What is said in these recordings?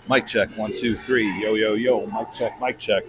Mic check, 1, 2, 3. Yo, yo, yo. Mic check, mic check.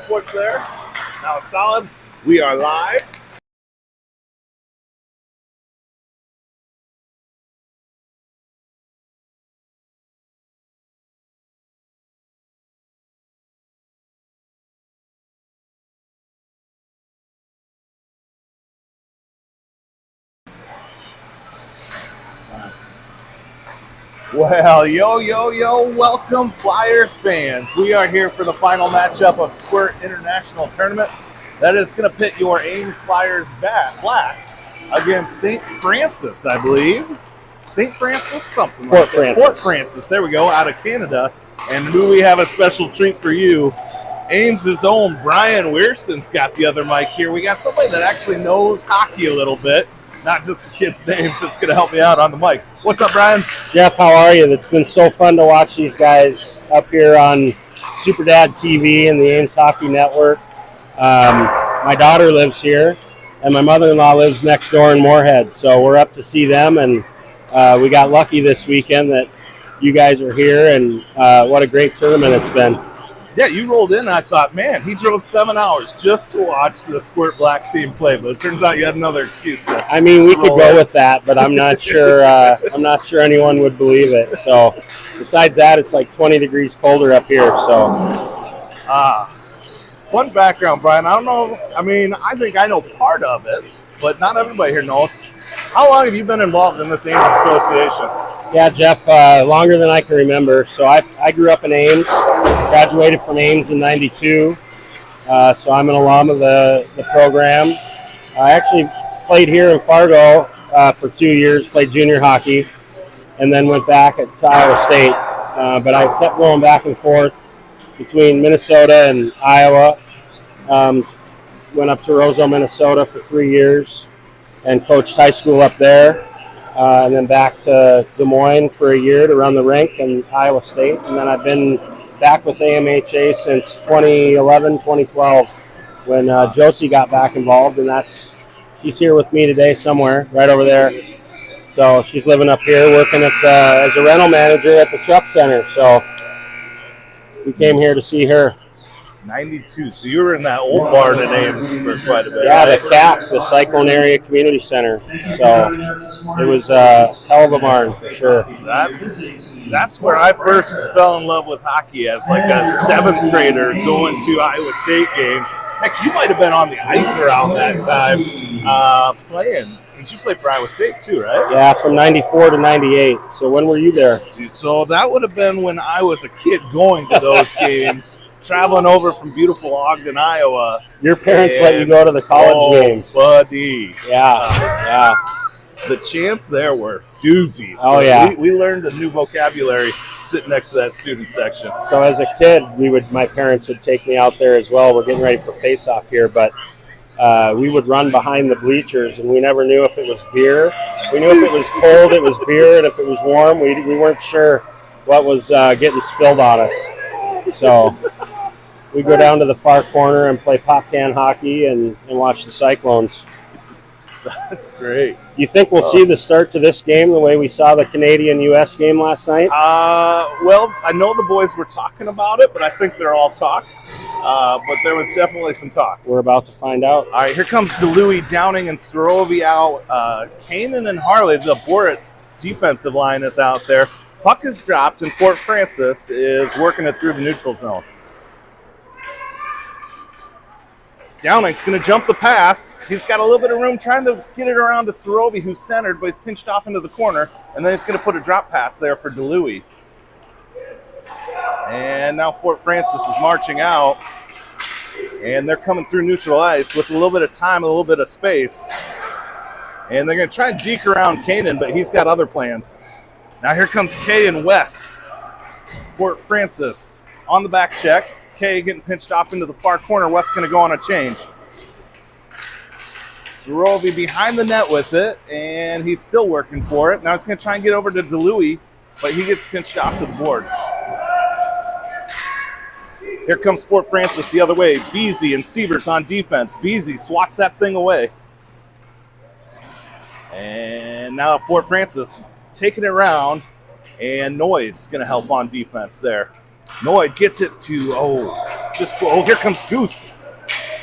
Porch there. Now it's solid. We are live. Well, yo, yo, yo, welcome Flyers fans. We are here for the final matchup of Squirt International Tournament. That is going to pit your Ames Flyers black against St. Francis, I believe. St. Francis, something Fort like that. Francis. Fort Francis, there we go, out of Canada. And who we have a special treat for you. Ames' own Brian Wearson's got the other mic here. We got somebody that actually knows hockey a little bit. Not just the kids' names that's going to help me out on the mic. What's up, Brian? Jeff, how are you? It's been so fun to watch these guys up here on Super Dad TV and the Ames Hockey Network. My daughter lives here, and my mother-in-law lives next door in Moorhead, so we're up to see them, and we got lucky this weekend that you guys are here, and what a great tournament it's been. Yeah, you rolled in and I thought, man, he drove 7 hours just to watch the Squirt Black team play. But it turns out you had another excuse to I mean, we could roll go in. with that, but I'm not sure. I'm not sure anyone would believe it. So, besides that, it's like 20 degrees colder up here. So, Fun background, Brian. I don't know. I mean, I think I know part of it, but not everybody here knows. How long have you been involved in this Ames Association? yeah, Jeff, longer than I can remember. So, I grew up in Ames, graduated from Ames in '92. So, I'm an alum of the program. I actually played here in Fargo for 2 years, played junior hockey, and then went back to Iowa State. But I kept going back and forth between Minnesota and Iowa. Went up to Roseau, Minnesota for 3 years and coached high school up there. And then back to Des Moines for a year to run the rink in Iowa State. And then I've been back with AMHA since 2011, 2012 when Josie got back involved. And she's here with me today somewhere, right over there. So she's living up here, working as a rental manager at the truck center. So we came here to see her. 92. So you were in that old barn in Ames for quite a bit. Yeah, right? the CAC, the Cyclone Area Community Center. So it was a hell of a barn for sure. That's where I first fell in love with hockey as like a 7th grader going to Iowa State games. Heck, you might have been on the ice around that time playing. Because you played for Iowa State too, right? Yeah, from 94 to 98. So when were you there? Dude, so that would have been when I was a kid going to those games, traveling over from beautiful Ogden, Iowa. Your parents let you go to the college games. Buddy. Yeah. The chants there were doozies. Oh, yeah. We learned a new vocabulary sitting next to that student section. So as a kid, my parents would take me out there as well. We're getting ready for face-off here, but we would run behind the bleachers, and we never knew if it was beer. We knew if it was cold, it was beer, and if it was warm, we weren't sure what was getting spilled on us. So we go down to the far corner and play pop can hockey and watch the Cyclones. That's great. You think we'll see the start to this game the way we saw the Canadian-U.S. game last night? Well, I know the boys were talking about it, but I think they're all talk. But there was definitely some talk. We're about to find out. All right, here comes DeLuey, Downing, and Sorovi out. Kanan and Harley, the Borat defensive line, is out there. Puck is dropped, and Fort Francis is working it through the neutral zone. Downing's going to jump the pass. He's got a little bit of room trying to get it around to Sorovi, who's centered, but he's pinched off into the corner. And then he's going to put a drop pass there for DeLuey. And now Fort Francis is marching out. And they're coming through neutral ice with a little bit of time, a little bit of space. And they're going to try and deke around Kanan, but he's got other plans. Now here comes Kay and Wes. Fort Francis on the back check. Kay getting pinched off into the far corner. Wes going to go on a change. Sorovi behind the net with it, and he's still working for it. Now he's going to try and get over to DeLuey, but he gets pinched off to the boards. Here comes Fort Francis the other way. Beasy and Sievers on defense. Beasy swats that thing away. And now Fort Francis taking it around, and Noid's going to help on defense there. Noid gets it to, here comes Goose.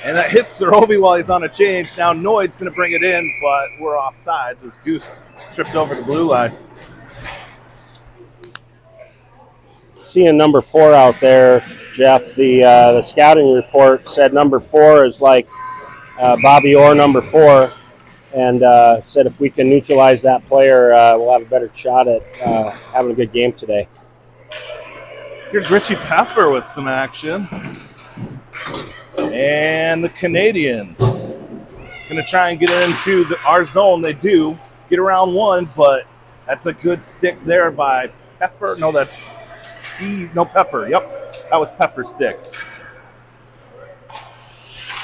And that hits Sorovi while he's on a change. Now Noid's going to bring it in, but we're off sides as Goose tripped over the blue line. Seeing number 4 out there, Jeff, the scouting report said number 4 is like Bobby Orr number 4, and said if we can neutralize that player, we'll have a better shot at having a good game today. Here's Richie Peffer with some action. And the Canadians going to try and get into our zone. They do get around one, but that's a good stick there by Peffer. No, Peffer. Yep, that was Peffer's stick.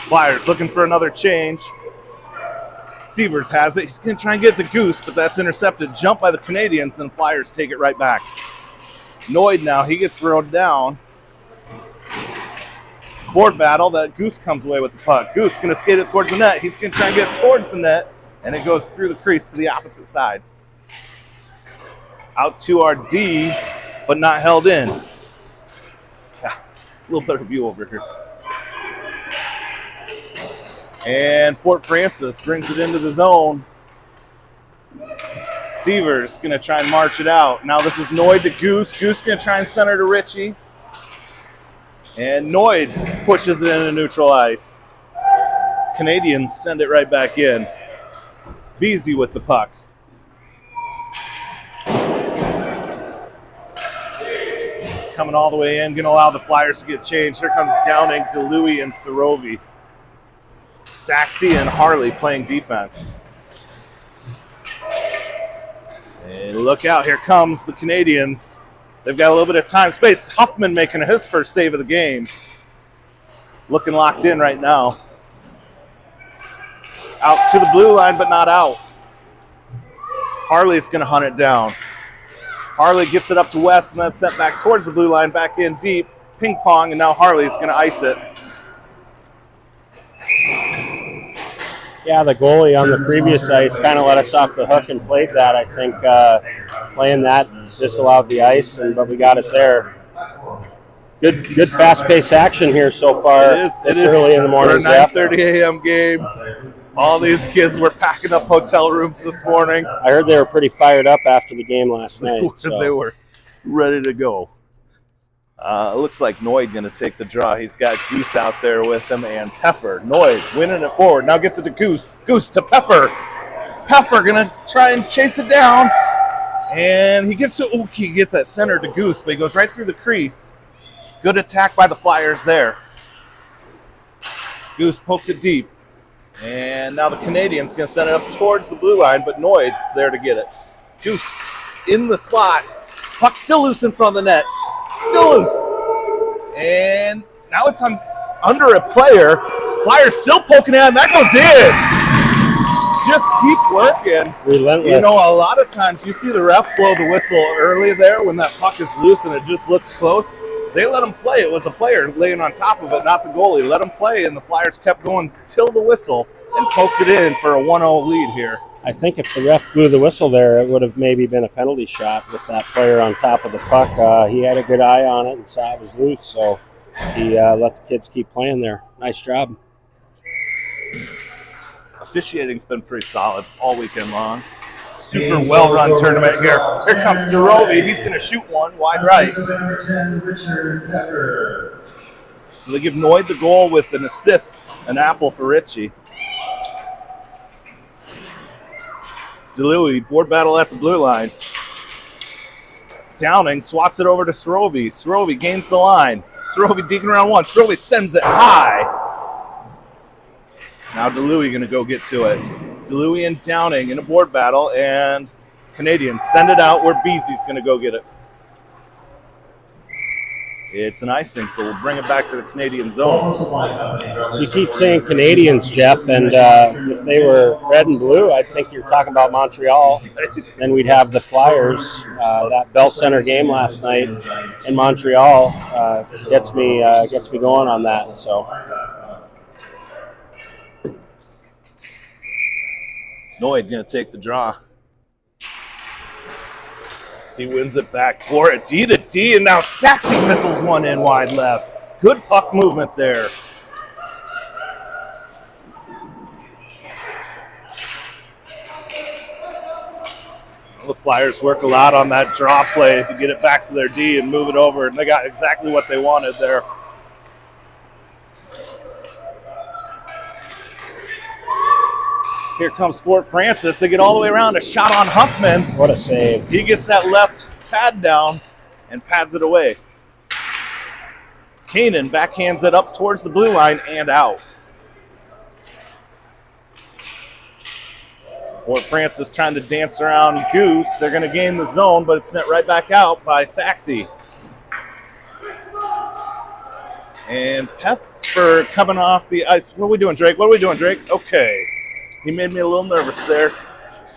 Flyers looking for another change. Sievers has it. He's going to try and get it to Goose, but that's intercepted. Jump by the Canadians, then Flyers take it right back. Noid now, he gets rode down. Board battle, that Goose comes away with the puck. Goose going to skate it towards the net. He's going to try and get it towards the net, and it goes through the crease to the opposite side. Out to our D, but not held in. Yeah. little better view over here. And Fort Francis brings it into the zone. Seaver's going to try and march it out. Now this is Noid to Goose. Goose going to try and center to Richie. And Noid pushes it into neutral ice. Canadians send it right back in. Beasy with the puck. It's coming all the way in. Going to allow the Flyers to get changed. Here comes Downing, DeLuey, and Sorovi. Saxey and Harley playing defense. And look out, here comes the Canadians. They've got a little bit of time, space. Huffman making his first save of the game. Looking locked in right now. Out to the blue line, but not out. Harley's going to hunt it down. Harley gets it up to West and then sent back towards the blue line, back in deep. Ping pong, and now Harley's going to ice it. Yeah, the goalie on the previous ice kind of let us off the hook and played that. I think playing that disallowed the ice, but we got it there. Good fast-paced action here so far. It is early in the morning, for a 9:30 a.m. game. All these kids were packing up hotel rooms this morning. I heard they were pretty fired up after the game last night. They were ready to go. It looks like Noid going to take the draw. He's got Goose out there with him and Peffer. Noid winning it forward. Now gets it to Goose. Goose to Peffer. Peffer going to try and chase it down. And he gets that center to Goose, but he goes right through the crease. Good attack by the Flyers there. Goose pokes it deep. And now the Canadians going to send it up towards the blue line, but Noid's there to get it. Goose in the slot. Puck still loose in front of the net. Still loose. And now it's under a player. Flyers still poking at him. That goes in. Just keep working. Relentless. You know, a lot of times you see the ref blow the whistle early there when that puck is loose and it just looks close. They let him play. It was a player laying on top of it, not the goalie. Let him play, and the Flyers kept going till the whistle and poked it in for a 1-0 lead here. I think if the ref blew the whistle there, it would have maybe been a penalty shot with that player on top of the puck. He had a good eye on it and saw it was loose, so he let the kids keep playing there. Nice job. Officiating's been pretty solid all weekend long. Super well-run tournament here. Here comes Sorovi. He's going to shoot one wide right. So they give Noid the goal with an assist, an apple for Richie. DeLuey, board battle at the blue line. Downing swats it over to Sorovi. Sorovi gains the line. Sorovi digging around one. Sorovi sends it high. Now DeLuey going to go get to it. DeLuey and Downing in a board battle, and Canadians send it out where Beasy's going to go get it. It's an icing, so we'll bring it back to the Canadian zone. You keep saying Canadians, Jeff, and if they were red and blue, I think you're talking about Montreal. Then we'd have the Flyers. That Bell Center game last night in Montreal gets me going on that. So. Noid going to take the draw. He wins it back for it. D to D, and now Saxey missiles one in wide left. Good puck movement there. Well, the Flyers work a lot on that draw play to get it back to their D and move it over, and they got exactly what they wanted there. Here comes Fort Francis. They get all the way around. A shot on Huffman. What a save. He gets that left pad down and pads it away. Kanan backhands it up towards the blue line and out. Fort Francis trying to dance around Goose. They're going to gain the zone, but it's sent right back out by Saxey. And Peffer coming off the ice. What are we doing, Drake? Okay. He made me a little nervous there,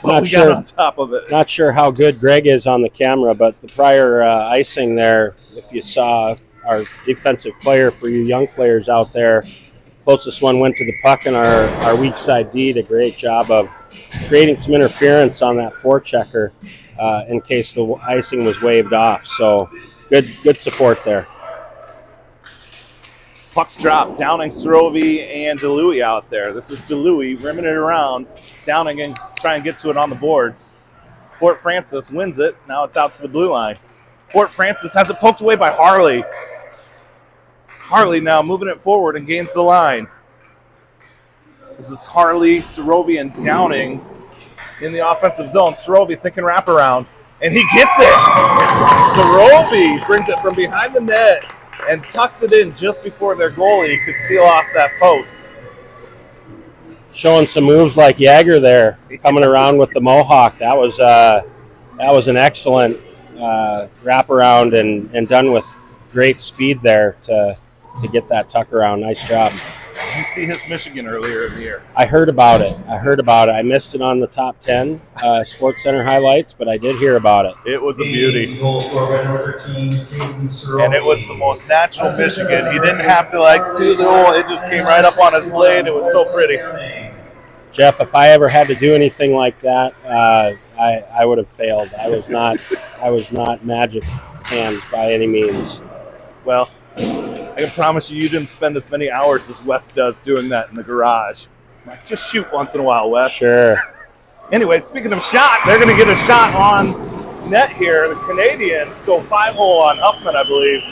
but we got on top of it. Not sure how good Greg is on the camera, but the prior icing there, if you saw our defensive player for you young players out there, closest one went to the puck, and our weak side D did a great job of creating some interference on that forechecker in case the icing was waved off. So good support there. Puck's drop. Downing, Sorovi, and DeLuey out there. This is DeLuey rimming it around. Downing and try and get to it on the boards. Fort Francis wins it. Now it's out to the blue line. Fort Francis has it poked away by Harley. Harley now moving it forward and gains the line. This is Harley, Sorovi, and Downing in the offensive zone. Sorovi thinking wraparound, and he gets it. Sorovi brings it from behind the net and tucks it in just before their goalie could seal off that post. Showing some moves like Jagger there, coming around with the Mohawk. That was an excellent wraparound and done with great speed there to get that tuck around. Nice job. Did you see his Michigan earlier in the year? I heard about it. I missed it on the top 10 Sports Center highlights, but I did hear about it. It was a beauty. And it was the most natural Michigan. He didn't have to do the whole, it just came right up on his blade. It was so pretty. Jeff, if I ever had to do anything like that, I would have failed. I was not magic hands by any means. Well, I can promise you didn't spend as many hours as Wes does doing that in the garage. Just shoot once in a while, Wes. Sure. Anyway, speaking of shot, they're going to get a shot on net here. The Canadians go 5-hole on Huffman, I believe.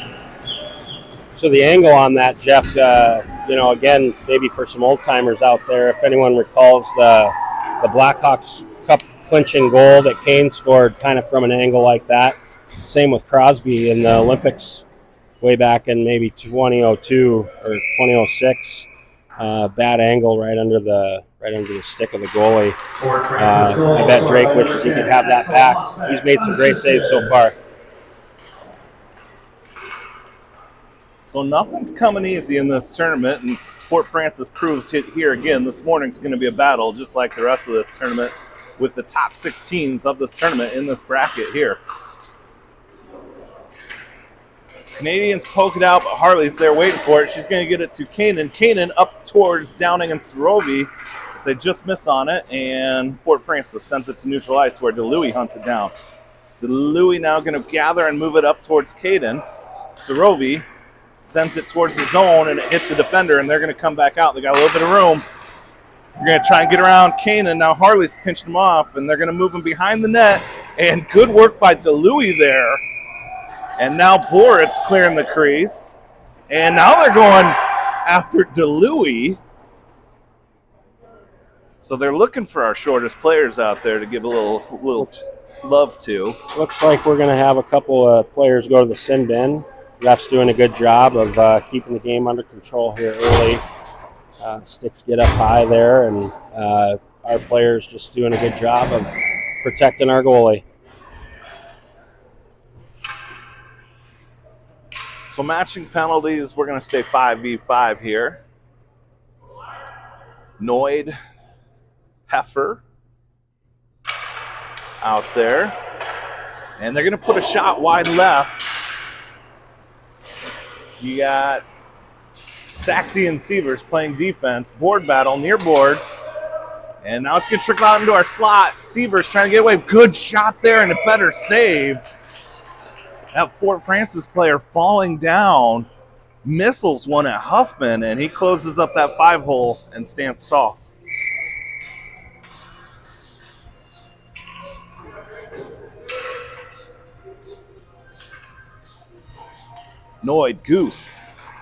So the angle on that, Jeff, again, maybe for some old-timers out there, if anyone recalls the Blackhawks Cup clinching goal that Kane scored kind of from an angle like that. Same with Crosby in the Olympics way back in maybe 2002 or 2006. Bad angle right under the stick of the goalie. I bet Drake wishes he could have that back. He's made some great saves so far. So nothing's coming easy in this tournament, and Fort Francis proves it here again. This morning's going to be a battle, just like the rest of this tournament, with the top 6 teams of this tournament in this bracket here. Canadians poke it out, but Harley's there waiting for it. She's going to get it to Kanan. Kanan up towards Downing and Sorovi. They just miss on it, and Fort Francis sends it to neutral ice where DeLuey hunts it down. DeLuey now going to gather and move it up towards Caden. Sorovi sends it towards the zone, and it hits a defender, and they're going to come back out. They got a little bit of room. They're going to try and get around Kanan. Now Harley's pinched him off, and they're going to move him behind the net, and good work by DeLuey there. And now Borit's clearing the crease. And now they're going after DeLuey. So they're looking for our shortest players out there to give a little love to. Looks like we're going to have a couple of players go to the sin bin. Ref's doing a good job of keeping the game under control here early. Sticks get up high there, and our players just doing a good job of protecting our goalie. So matching penalties, we're going to stay 5v5 here. Noid, Heffer out there. And they're going to put a shot wide left. You got Saxey and Sievers playing defense. Board battle near boards. And now it's going to trickle out into our slot. Sievers trying to get away. Good shot there and a better save. That Fort Francis player falling down, missiles one at Huffman, and he closes up that 5-hole and stands tall. Noid, Goose,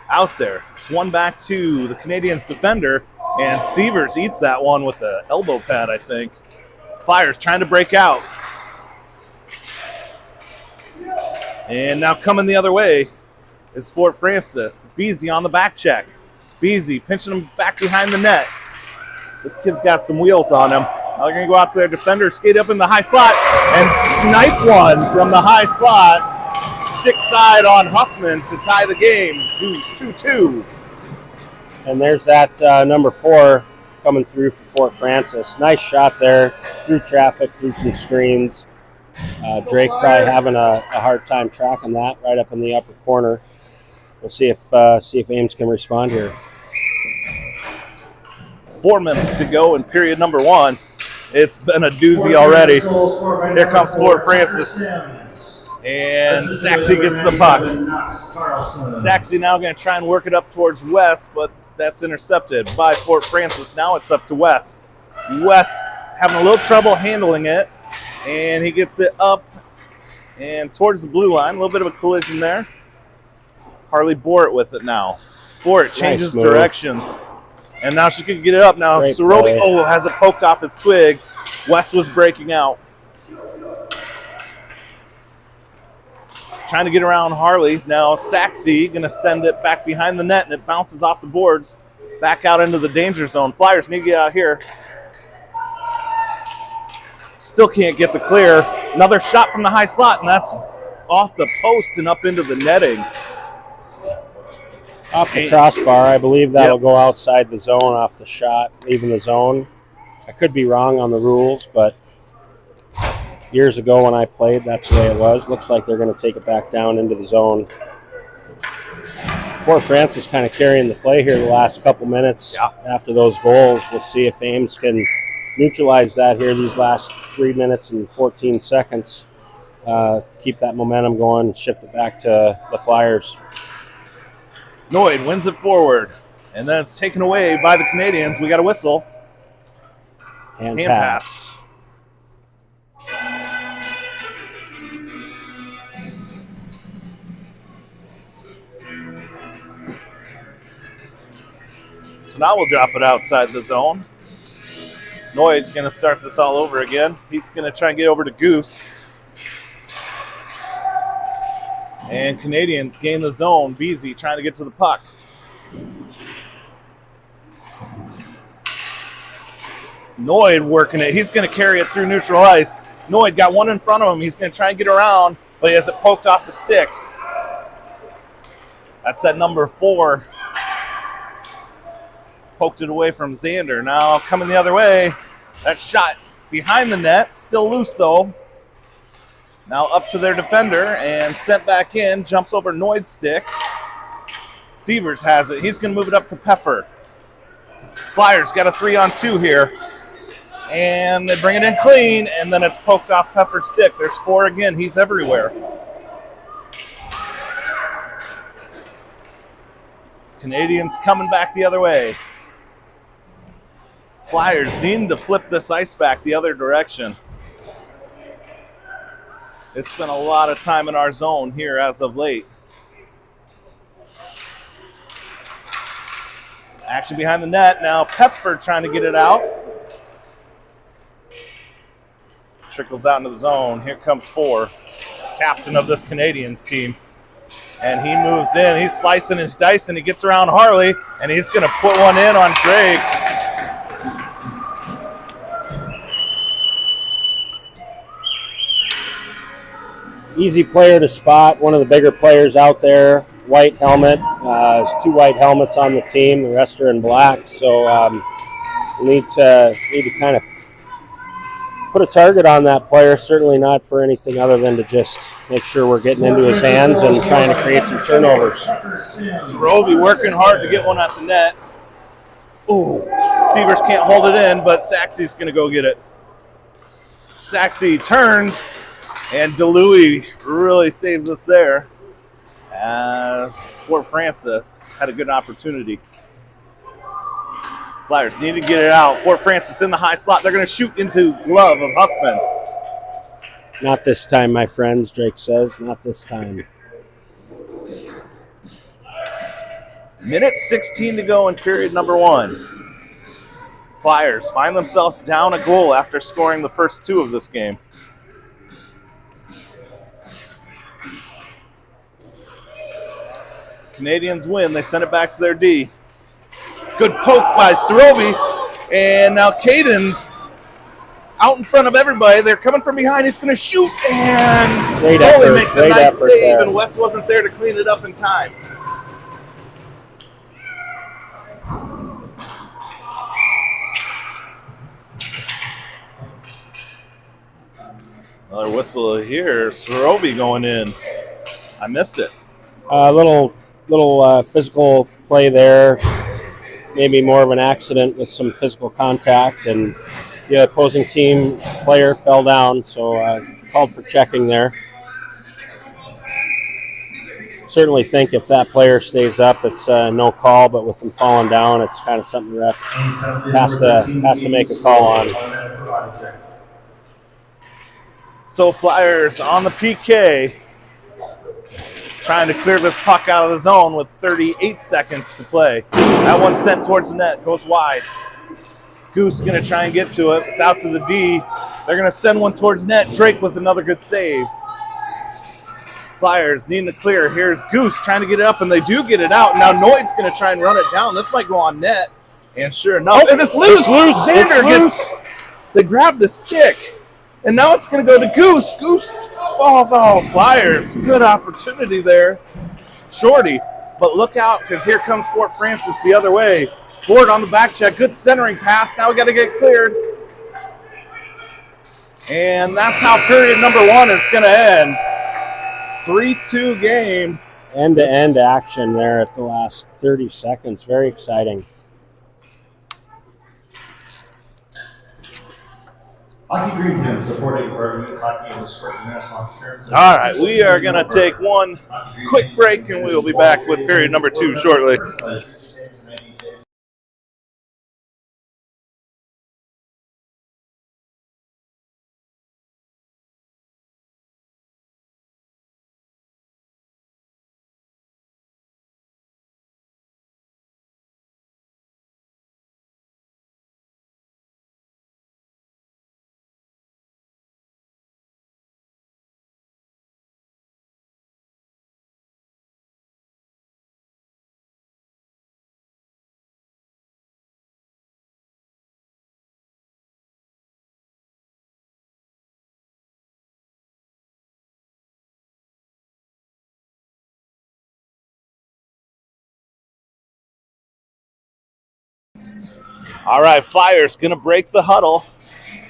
out there. It's one back to the Canadians defender, and Sievers eats that one with an elbow pad, I think. Flyers trying to break out. And now coming the other way is Fort Francis. Beasy on the back check. Beasy pinching him back behind the net. This kid's got some wheels on him. Now they're going to go out to their defender, skate up in the high slot, and snipe one from the high slot. Stick side on Huffman to tie the game, 2-2. And there's that number 4 coming through for Fort Francis. Nice shot there, through traffic, through some screens. Drake probably having a hard time tracking that right up in the upper corner. We'll see if Ames can respond here. 4 minutes to go in period number 1. It's been a doozy already. Here comes Fort Francis. And Saxey gets the puck. Saxey now going to try and work it up towards West, but that's intercepted by Fort Francis. Now it's up to West. West having a little trouble handling it, and he gets it up and towards the blue line. A little bit of a collision there. Harley Bort with it now. Bort changes directions, and now she can get it up now. Sorobi has it poked off his twig. West was breaking out. Trying to get around Harley. Now Saxey going to send it back behind the net, and it bounces off the boards back out into the danger zone. Flyers need to get out here. Still can't get the clear. Another shot from the high slot, and that's off the post and up into the netting. Off the crossbar. I believe that'll go outside the zone off the shot, leaving the zone. I could be wrong on the rules, but years ago when I played, that's the way it was. Looks like they're going to take it back down into the zone. Fort Francis kind of carrying the play here the last couple minutes after those goals. We'll see if Ames can neutralize that here these last 3 minutes and 14 seconds. Keep that momentum going and shift it back to the Flyers. Noyd wins it forward, and then it's taken away by the Canadians. We got a whistle. Hand pass. So now we'll drop it outside the zone. Noyd's going to start this all over again. He's going to try and get over to Goose. And Canadians gain the zone. Beasy trying to get to the puck. Noyd working it. He's going to carry it through neutral ice. Noyd got one in front of him. He's going to try and get around, but he has it poked off the stick. That's that number 4. Poked it away from Xander. Now coming the other way. That shot behind the net. Still loose, though. Now up to their defender and sent back in. Jumps over Noyd's stick. Sievers has it. He's going to move it up to Pepper. Flyers got a 3-on-2 here. And they bring it in clean, and then it's poked off Pepper's stick. There's 4 again. He's everywhere. Canadians coming back the other way. Flyers needing to flip this ice back the other direction. They spent a lot of time in our zone here as of late. Action behind the net. Now Pepford trying to get it out. Trickles out into the zone. Here comes 4, captain of this Canadians team. And he moves in. He's slicing his dice, and he gets around Harley, and he's going to put one in on Drake. Easy player to spot. One of the bigger players out there. White helmet. There's 2 white helmets on the team. The rest are in black. So we need to kind of put a target on that player. Certainly not for anything other than to just make sure we're getting into his hands and trying to create some turnovers. Sorobi working hard to get one at the net. Ooh, Sievers can't hold it in, but Saxey's going to go get it. Saxey turns, and DeLuey really saves us there as Fort Francis had a good opportunity. Flyers need to get it out. Fort Francis in the high slot. They're going to shoot into glove of Huffman. Not this time, my friends, Drake says. Not this time. Minute 16 to go in period number 1. Flyers find themselves down a goal after scoring the first 2 of this game. Canadians win. They send it back to their D. Good poke by Sorobi. And now Caden's out in front of everybody. They're coming from behind. He's going to shoot. And Foley makes a nice save. There. And West wasn't there to clean it up in time. Another whistle here. Sorobi going in. I missed it. A little physical play there. Maybe more of an accident with some physical contact, and the opposing team player fell down, so called for checking there. certainly think if that player stays up, it's no call. But with him falling down, it's kind of something the ref has to make a call on. So Flyers on the PK, trying to clear this puck out of the zone with 38 seconds to play. That one sent towards the net, goes wide. Goose going to try and get to it. It's out to the D. They're going to send one towards net. Drake with another good save. Flyers needing to clear. Here's Goose trying to get it up, and they do get it out. Now Noid's going to try and run it down. This might go on net. And sure enough, and it's loose. Xander gets, they grab the stick. And now it's going to go to Goose. Goose falls off. Flyers, good opportunity there. Shorty, but look out because here comes Fort Francis the other way. Ford on the back check. Good centering pass. Now we got to get cleared. And that's how period number 1 is going to end. 3-2 game. End-to-end action there at the last 30 seconds. Very exciting. Hockey Dream Pins supporting Fargo Hockey and the Squirt National Insurance. All right, we are going to take one quick break, and we will be back with period number 2 shortly. All right, Flyers going to break the huddle.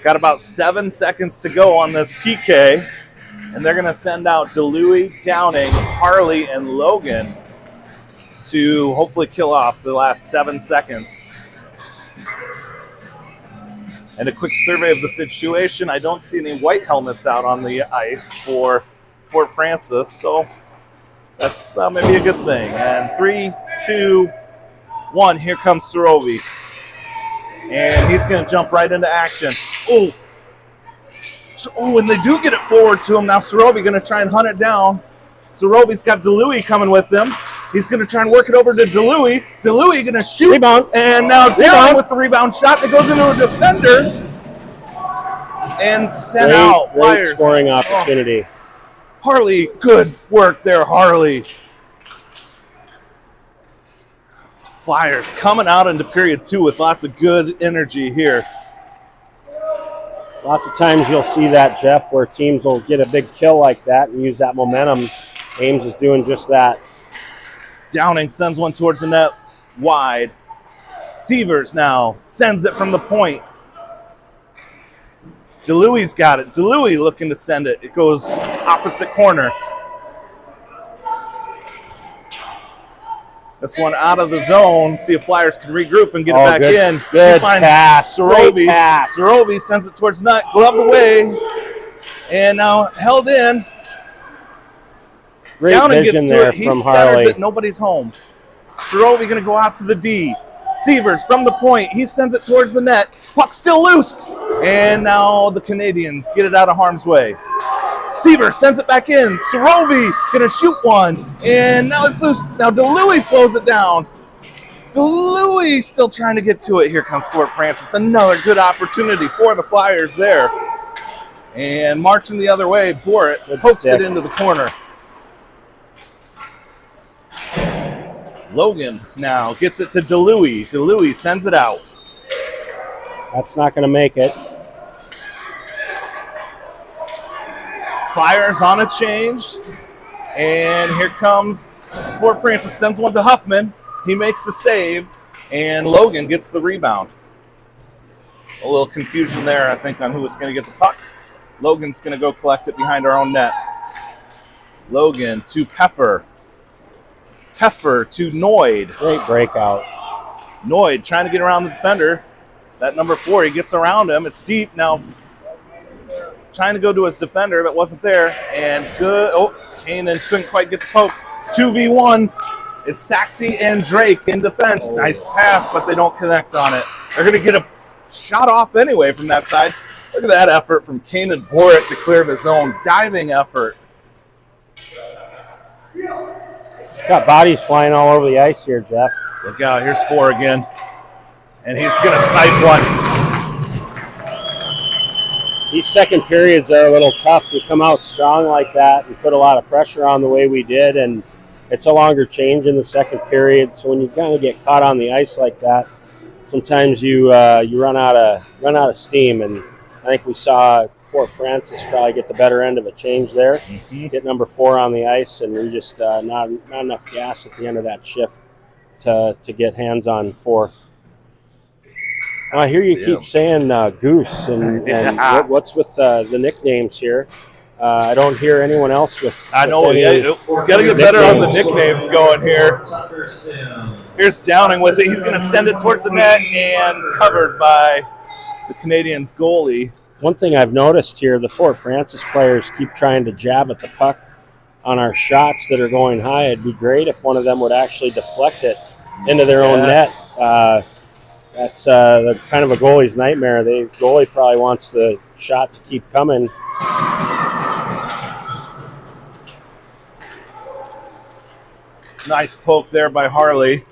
Got about 7 seconds to go on this PK. And they're going to send out DeLuey, Downing, Harley, and Logan to hopefully kill off the last 7 seconds. And a quick survey of the situation. I don't see any white helmets out on the ice for Fort Francis, so that's maybe a good thing. And 3, 2, 1, here comes Sorovi. And he's going to jump right into action. Oh, and they do get it forward to him. Now Sorovi going to try and hunt it down. Sorovi's got DeLuey coming with them. He's going to try and work it over to DeLuey. DeLuey going to shoot. Rebound. And now down with the rebound shot that goes into a defender. And sent out. Great scoring opportunity. Harley, good work there, Harley. Flyers coming out into period 2 with lots of good energy here. Lots of times you'll see that, Jeff, where teams will get a big kill like that and use that momentum. Ames is doing just that. Downing sends one towards the net wide. Sievers now sends it from the point. DeLuey's got it. DeLuey looking to send it. It goes opposite corner. This one out of the zone. See if Flyers can regroup and get it back in. Good pass. Sorovi. Pass. Sorovi sends it towards net, gloved away, and now held in. Great Downing vision gets to there it. He from centers Harley. it. Nobody's home. Sorovi going to go out to the D. Sievers from the point. He sends it towards the net. Puck still loose. And now the Canadians get it out of harm's way. Sievers sends it back in. Sorovi going to shoot one. And now it's loose. Now DeLuey slows it down. DeLuey still trying to get to it. Here comes Fort Francis. Another good opportunity for the Flyers there. And marching the other way, Borit pokes it into the corner. Logan now gets it to DeLuey. DeLuey sends it out. That's not going to make it. Flyers on a change. And here comes Fort Francis. Sends one to Huffman. He makes the save. And Logan gets the rebound. A little confusion there, I think, on who was going to get the puck. Logan's going to go collect it behind our own net. Logan to Peffer. Peffer to Noid. Great breakout. Noid trying to get around the defender. That number 4, he gets around him. It's deep now. Trying to go to his defender that wasn't there. And good. Oh, Kanan couldn't quite get the poke. 2v1. It's Saxey and Drake in defense. Oh. Nice pass, but they don't connect on it. They're going to get a shot off anyway from that side. Look at that effort from Kanan Borat to clear the zone. Diving effort. Got bodies flying all over the ice here, Jeff. Look out, here's 4 again. And he's going to snipe one. These second periods are a little tough. We come out strong like that and put a lot of pressure on the way we did, and it's a longer change in the second period. So when you kind of get caught on the ice like that, sometimes you run out of steam. And I think we saw Fort Francis probably get the better end of a change there. Mm-hmm. Get number 4 on the ice, and we just not enough gas at the end of that shift to get hands on 4. I hear you keep saying Goose, and Yeah. what's with the nicknames here? I don't hear anyone else with. I know, with any we got to get better on the nicknames. nicknames going here. Here's Downing with it. He's going to send it towards the net and covered by the Canadians goalie. One thing I've noticed here, the Fort Francis players keep trying to jab at the puck on our shots that are going high. It'd be great if one of them would actually deflect it into their own net. That's kind of a goalie's nightmare. The goalie probably wants the shot to keep coming. Nice poke there by Harley.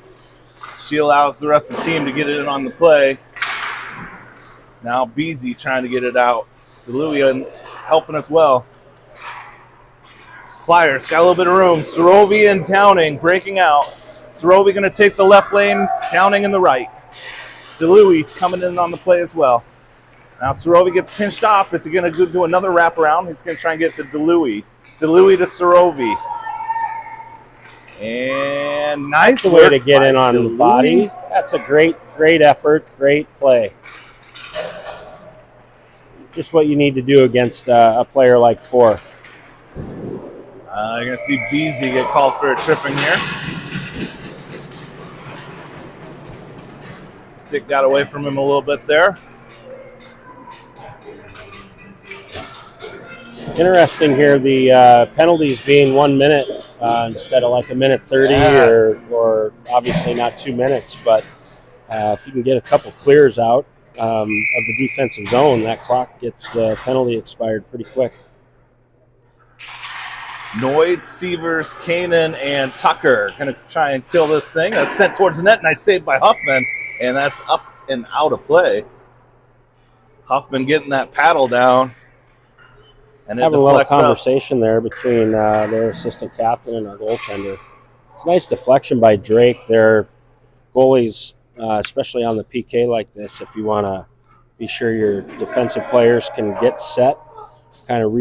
She allows the rest of the team to get it in on the play. Now Beasy trying to get it out. DeLuia helping as well. Flyers got a little bit of room. Sorovi and Downing breaking out. Sorovi going to take the left lane, Downing in the right. DeLuia coming in on the play as well. Now Sorovi gets pinched off. Is he going to do another wraparound? He's going to try and get to DeLuia. DeLuia to Sorovi. And nice That's the way to get in on the body. That's a great effort, great play. Just what you need to do against a player like 4. You're going to see Beasy get called for a tripping here. Stick got away from him a little bit there. Interesting here, the penalties being 1 minute instead of like a minute 30 or obviously not 2 minutes. But if you can get a couple clears out of the defensive zone, that clock gets the penalty expired pretty quick. Noid, Severs, Kanan, and Tucker going to try and kill this thing. That's sent towards the net, and nice save by Huffman, and that's up and out of play. Huffman getting that paddle down. And having a little conversation there between their assistant captain and our goaltender. It's a nice deflection by Drake. Their goalies, especially on the PK like this, if you want to be sure your defensive players can get set, kind of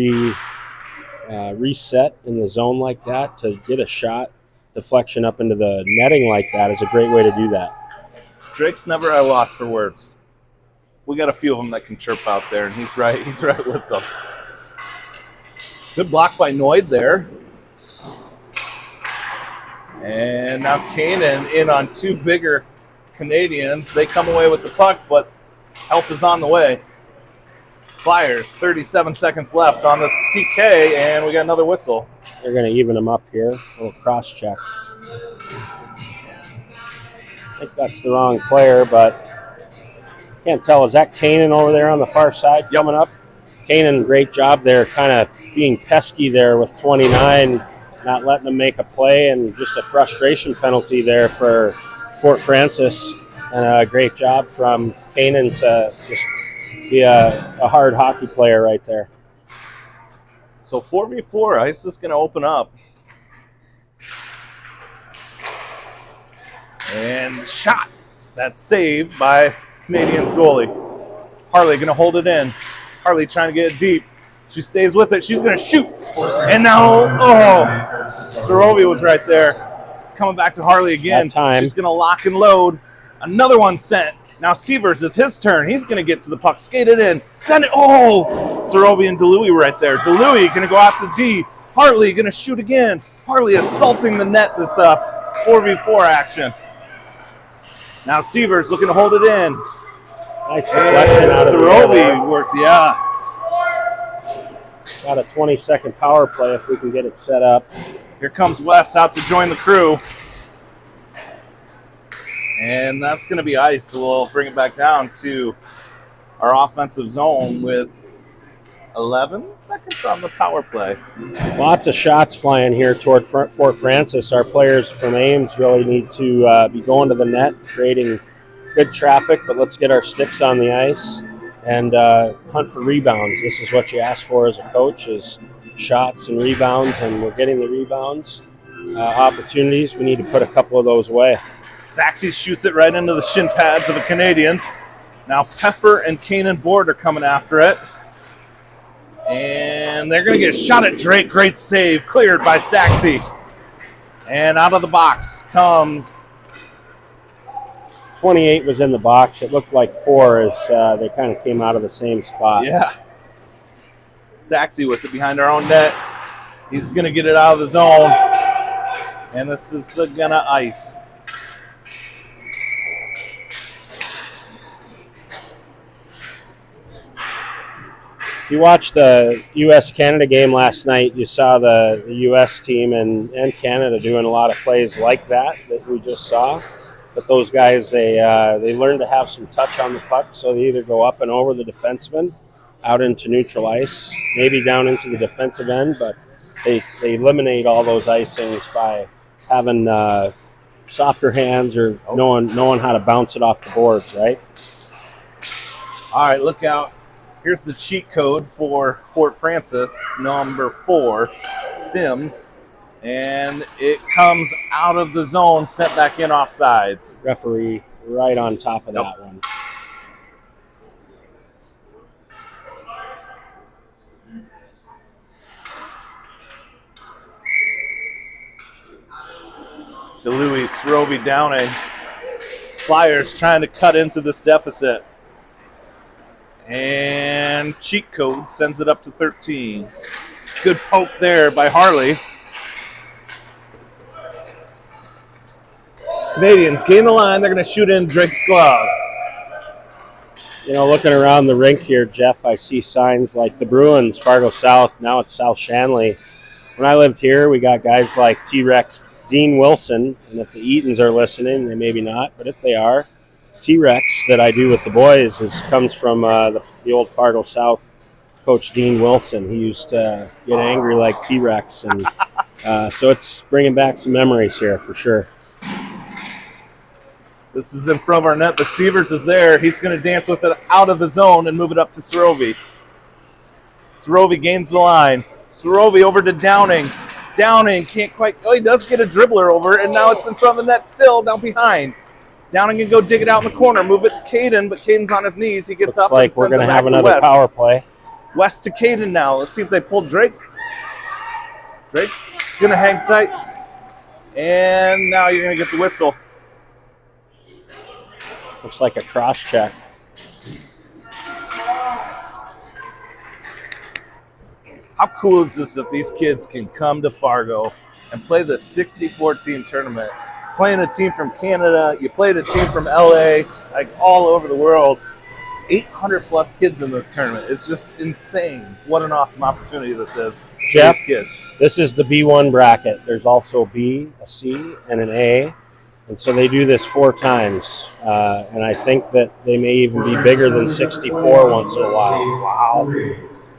reset in the zone like that to get a shot. Deflection up into the netting like that is a great way to do that. Drake's never at a loss for words. We got a few of them that can chirp out there, and he's right with them. Good block by Noid there. And now Kanan in on 2 bigger Canadians. They come away with the puck, but help is on the way. Flyers, 37 seconds left on this PK, and we got another whistle. They're going to even them up here. A little cross check. I think that's the wrong player, but can't tell. Is that Kanan over there on the far side coming up? Kanan, great job there, kind of being pesky there with 29, not letting them make a play, and just a frustration penalty there for Fort Francis. And a great job from Kanan to just be a hard hockey player right there. So 4v4, ice is going to open up. And shot. That's saved by Canadians goalie. Harley going to hold it in. Harley trying to get it deep. She stays with it. She's going to shoot. And now, Sorovi was right there. It's coming back to Harley again. She's going to lock and load. Another one sent. Now Severs is his turn. He's going to get to the puck. Skate it in. Send it. Sorovi and DeLuia right there. DeLuia going to go out to D. Harley going to shoot again. Harley assaulting the net this 4v4 action. Now Severs looking to hold it in. Nice deflection out of Sorovi works, Got a 20-second power play if we can get it set up. Here comes Wes out to join the crew. And that's going to be ice, so we'll bring it back down to our offensive zone with 11 seconds on the power play. Lots of shots flying here toward Fort Francis. Our players from Ames really need to be going to the net, creating good traffic, but let's get our sticks on the ice and hunt for rebounds. This is what you ask for as a coach, is shots and rebounds, and we're getting the rebounds. Opportunities, we need to put a couple of those away. Saxey shoots it right into the shin pads of a Canadian. Now Peffer and Kanan Board are coming after it. And they're going to get a shot at Drake. Great save, cleared by Saxey. And out of the box comes 28 was in the box. It looked like 4 as they kind of came out of the same spot. Yeah. Saxey with it behind our own net. He's going to get it out of the zone. And this is going to ice. If you watched the U.S.-Canada game last night, you saw the U.S. team and Canada doing a lot of plays like that we just saw. But those guys, they learn to have some touch on the puck, so they either go up and over the defenseman, out into neutral ice, maybe down into the defensive end, but they eliminate all those icings by having softer hands or knowing how to bounce it off the boards, right? All right, look out. Here's the cheat code for Fort Francis, number 4, Sims. And it comes out of the zone, sent back in offsides. Referee right on top of that one. DeLuise, Roby, Downing. Flyers trying to cut into this deficit. And cheat code sends it up to 13. Good poke there by Harley. Canadians gain the line. They're going to shoot in Drake's glove. You know, looking around the rink here, Jeff, I see signs like the Bruins, Fargo South. Now it's South Shanley. When I lived here, we got guys like T-Rex, Dean Wilson. And if the Eatons are listening, they maybe not, but if they are, T-Rex that I do with the boys comes from the old Fargo South coach Dean Wilson. He used to get angry like T-Rex, and so it's bringing back some memories here for sure. This is in front of our net, but Sievers is there. He's going to dance with it out of the zone and move it up to Sorovi. Sorovi gains the line. Sorovi over to Downing. Downing can't quite, he does get a dribbler over, and now it's in front of the net still, down behind. Downing can go dig it out in the corner, move it to Caden, but Caden's on his knees. He gets Looks up like and sends we're going it to back have to another West. power play. West to Caden now. Let's see if they pull Drake. Drake's going to hang tight. And now you're going to get the whistle. Looks like a cross check. How cool is this that these kids can come to Fargo and play the 64-team tournament? Playing a team from Canada, you played a team from LA, like all over the world. 800-plus kids in this tournament. It's just insane. What an awesome opportunity this is. Jeff, kids. This is the B1 bracket. There's also B, a C, and an A. And so they do this 4 times. And I think that they may even be bigger than 64 once in a while. Wow.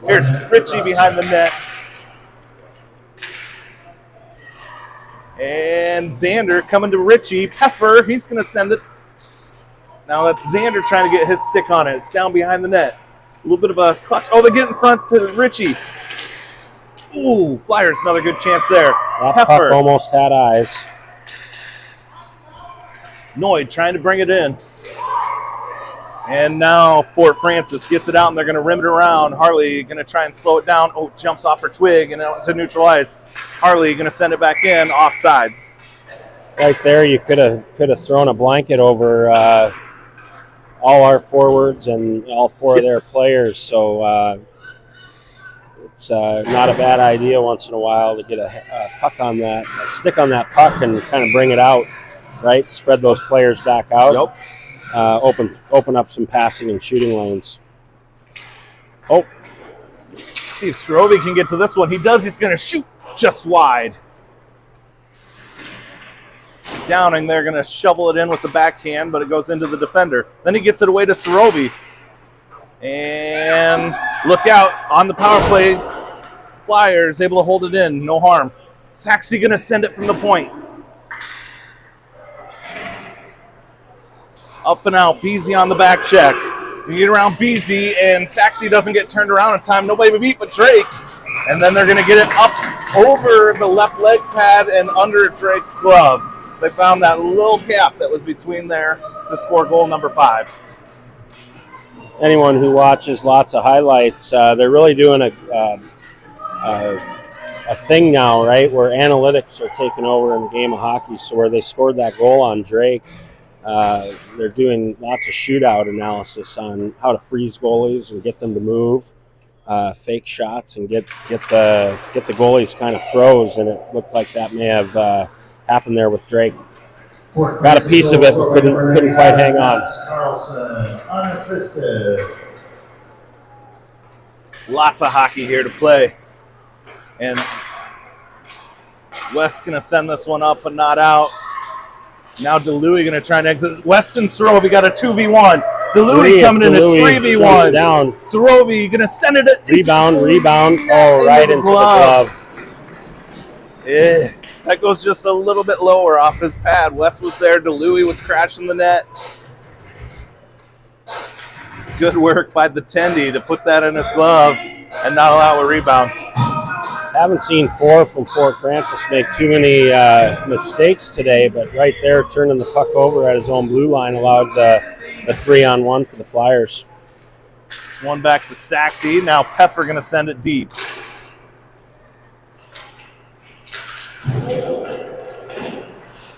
Here's Richie behind the net. And Xander coming to Richie. Peffer, he's going to send it. Now that's Xander trying to get his stick on it. It's down behind the net. A little bit of a cluster. Oh, they get in front to Richie. Ooh, Flyers, another good chance there. That Peffer. puck almost had eyes. Noyd trying to bring it in. And now Fort Francis gets it out, and they're going to rim it around. Harley going to try and slow it down. Oh, jumps off her twig and out to neutralize. Harley going to send it back in, offsides. Right there, you could have thrown a blanket over all our forwards and all 4 of their players. So it's not a bad idea once in a while to get a puck on that, a stick on that puck, and kind of bring it out. Right, spread those players back out. Yep. Open up some passing and shooting lanes. Oh, see if Sorovi can get to this one. He does. He's going to shoot just wide. Downing, they're going to shovel it in with the backhand, but it goes into the defender. Then he gets it away to Sorovi. And look out on the power play. Flyers able to hold it in, no harm. Saxey going to send it from the point. Up and out, Beasy on the back check. You get around Beasy, and Saxey doesn't get turned around in time. Nobody to beat but Drake. And then they're going to get it up over the left leg pad and under Drake's glove. They found that little gap that was between there to score goal number 5. Anyone who watches lots of highlights, they're really doing a thing now, right, where analytics are taking over in the game of hockey. So where they scored that goal on Drake, they're doing lots of shootout analysis on how to freeze goalies and get them to move, fake shots, and get the goalies kind of froze. And it looked like that may have happened there with Drake. Got a piece of it, but couldn't quite hang on. Carlson, unassisted. Lots of hockey here to play. And West's going to send this one up but not out. Now DeLuey going to try and exit. West and Sorovi got a 2v1. DeLuey coming in, it's 3v1. Down. Sorovi going to send it. Rebound. Oh, right into the glove. Yeah. That goes just a little bit lower off his pad. West was there. DeLuey was crashing the net. Good work by the Tendy to put that in his glove and not allow a rebound. Haven't seen 4 from Fort Francis make too many mistakes today, but right there turning the puck over at his own blue line allowed the 3-on-1 for the Flyers. This one back to Saxey. Now Peffer going to send it deep.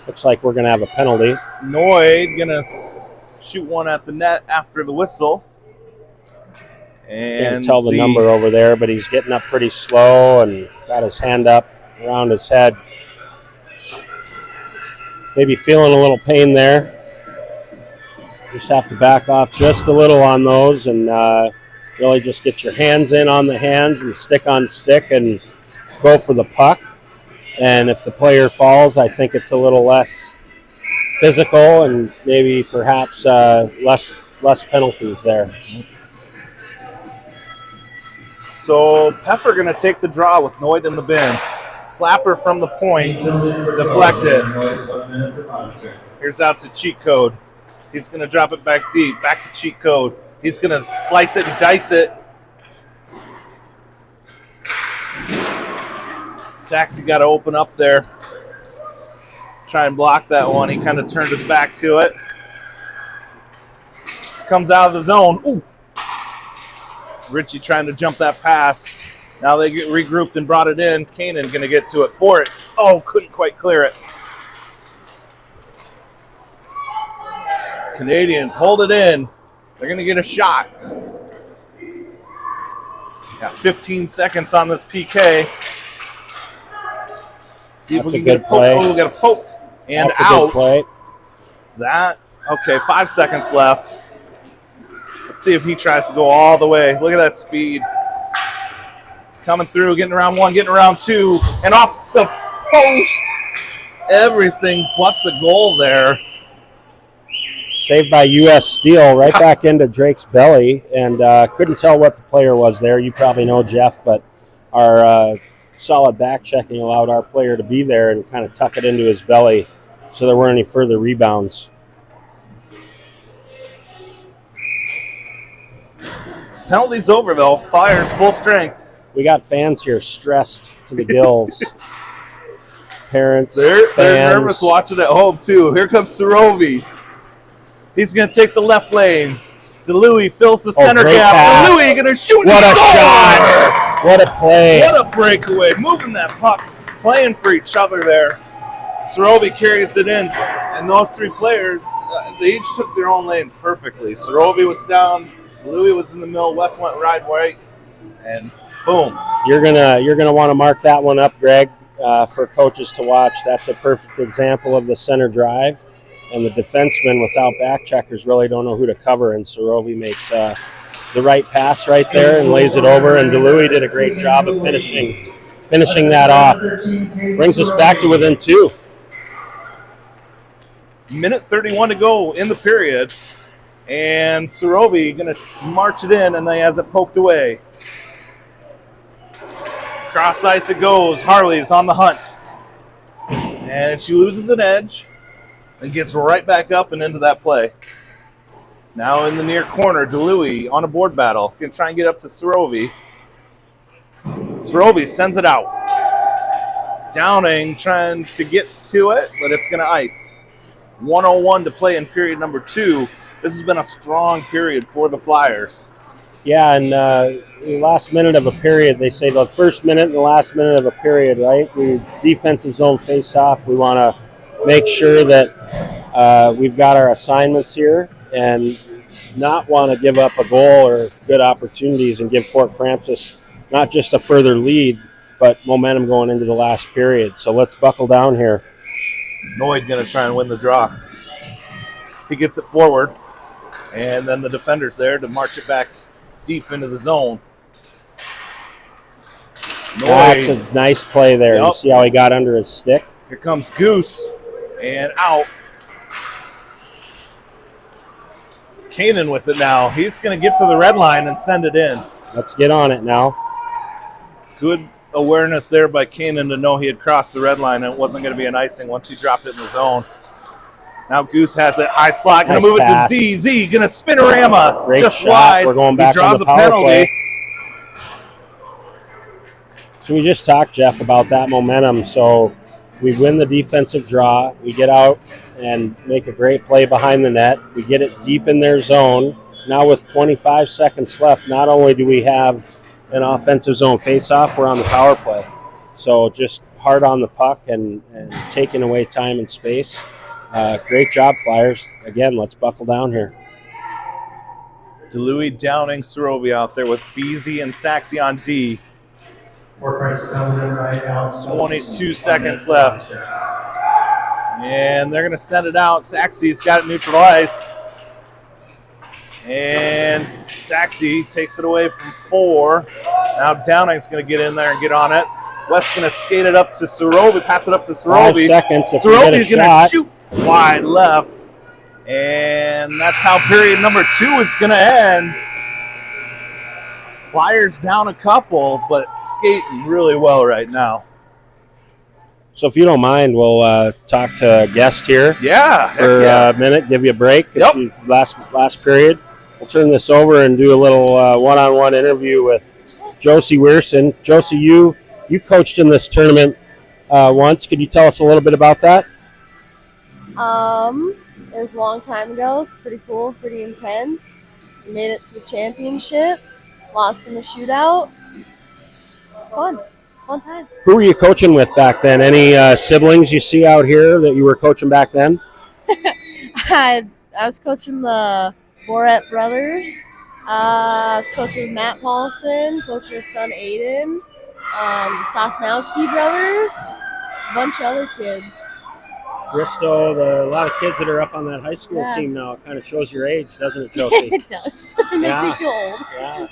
Looks like we're going to have a penalty. Noyd going to shoot one at the net after the whistle. And can't tell the number over there, but he's getting up pretty slow and got his hand up around his head. Maybe feeling a little pain there. Just have to back off just a little on those and really just get your hands in on the hands and stick on stick and go for the puck. And if the player falls, I think it's a little less physical and maybe perhaps less penalties there. So Peffer going to take the draw with Noyd in the bin. Slapper from the point, deflected. Here's out to Cheat Code. He's going to drop it back deep, back to Cheat Code. He's going to slice it and dice it. Saxey got to open up there. Try and block that one. He kind of turned his back to it. Comes out of the zone. Ooh. Richie trying to jump that pass. Now they get regrouped and brought it in. Kanan going to get to it for it. Oh, couldn't quite clear it. Canadians hold it in. They're going to get a shot. Got 15 seconds on this PK. See if That's we a can good get a poke. play. Oh, we got a poke and That's out. a good play. That, okay, 5 seconds left. Let's see if he tries to go all the way. Look at that speed. Coming through, getting around 1, getting around 2, and off the post. Everything but the goal there. Saved by U.S. Steel right back into Drake's belly, and couldn't tell what the player was there. You probably know, Jeff, but our solid back checking allowed our player to be there and kind of tuck it into his belly so there weren't any further rebounds. Penalty's over, though. Flyers full strength. We got fans here stressed to the gills. Parents, They're fans. nervous watching at home, too. Here comes Sorovi. He's going to take the left lane. DeLuey fills the center great gap. pass. DeLuey going to shoot. What a score! shot! What a play! What a breakaway. Moving that puck. Playing for each other there. Sorovi carries it in. And those 3 players, they each took their own lanes perfectly. Sorovi was down. DeLuey was in the middle. West went right. And boom. You're gonna want to mark that one up, Greg, for coaches to watch. That's a perfect example of the center drive. And the defensemen without back checkers really don't know who to cover, and Sorovi makes the right pass right there and lays it over, and DeLuey did a great job of finishing that off. Brings us back to within 2. Minute 31 to go in the period. And Sorovi going to march it in, and then he has it poked away. Cross ice it goes. Harley's on the hunt. And she loses an edge and gets right back up and into that play. Now in the near corner, DeLuey on a board battle. Going to try and get up to Sorovi. Sorovi sends it out. Downing trying to get to it, but it's going to ice. 1:01 to play in period number 2. This has been a strong period for the Flyers. Yeah, and the last minute of a period, they say the first minute and the last minute of a period, right? We defensive zone face-off. We want to make sure that we've got our assignments here and not want to give up a goal or good opportunities and give Fort Francis not just a further lead, but momentum going into the last period. So let's buckle down here. Noid going to try and win the draw. He gets it forward, and then the defender's there to march it back deep into the zone. That's a nice play there. Yep. You see how he got under his stick? Here comes Goose, and out. Kanan with it now. He's going to get to the red line and send it in. Let's get on it now. Good awareness there by Kanan to know he had crossed the red line and it wasn't going to be an icing once he dropped it in the zone. Now Goose has it high slot. Going to move pass. it to Z. Going to spin-a-rama. Great just shot. wide. We're going back he draws on the a power penalty. play. So we just talked, Jeff, about that momentum. So we win the defensive draw. We get out and make a great play behind the net. We get it deep in their zone. Now with 25 seconds left, not only do we have an offensive zone face-off, we're on the power play. So just hard on the puck and taking away time and space. Great job, Flyers. Again, let's buckle down here. DeLuey, Downing, Sorovi out there with Beasy and Saxey on D. 22 seconds left. And they're going to send it out. Saxey's got it neutralized. And Saxey takes it away from 4. Now Downing's going to get in there and get on it. West's going to skate it up to Sorovi, pass it up to Sorovi. 5 seconds if we get a Sorovi's going shot. to shoot wide left. And that's how period number 2 is going to end. Flyers down a couple, but skating really well right now. So if you don't mind, we'll talk to a guest here. Yeah. For a minute, give you a break. Yep. Last period. We'll turn this over and do a little one-on-one interview with Josie Weirson. Josie, you coached in this tournament once. Could you tell us a little bit about that? It was a long time ago. It's pretty cool, pretty intense. We made it to the championship. Lost in the shootout. It's fun time. Who were you coaching with back then? Any siblings you see out here that you were coaching back then? I was coaching the Borat brothers. I was coaching with Matt Paulson, coaching his son Aiden, the Sosnowski brothers, a bunch of other kids. Bristow, a lot of kids that are up on that high school team now. It kind of shows your age, doesn't it, Josie? It does. It makes me feel old. Yeah.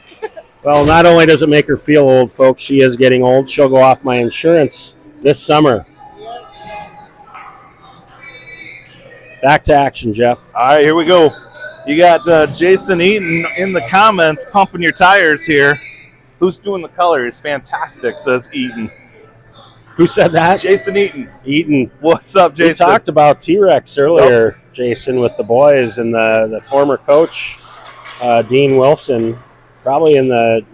Well, not only does it make her feel old, folks, she is getting old. She'll go off my insurance this summer. Yep. Back to action, Jeff. All right, here we go. You got Jason Eaton in the comments pumping your tires here. Who's doing the colors? Fantastic, says Eaton. Who said that? Jason Eaton. Eaton. What's up, Jason? We talked about T-Rex earlier, Jason, with the boys and the former coach, Dean Wilson, probably in the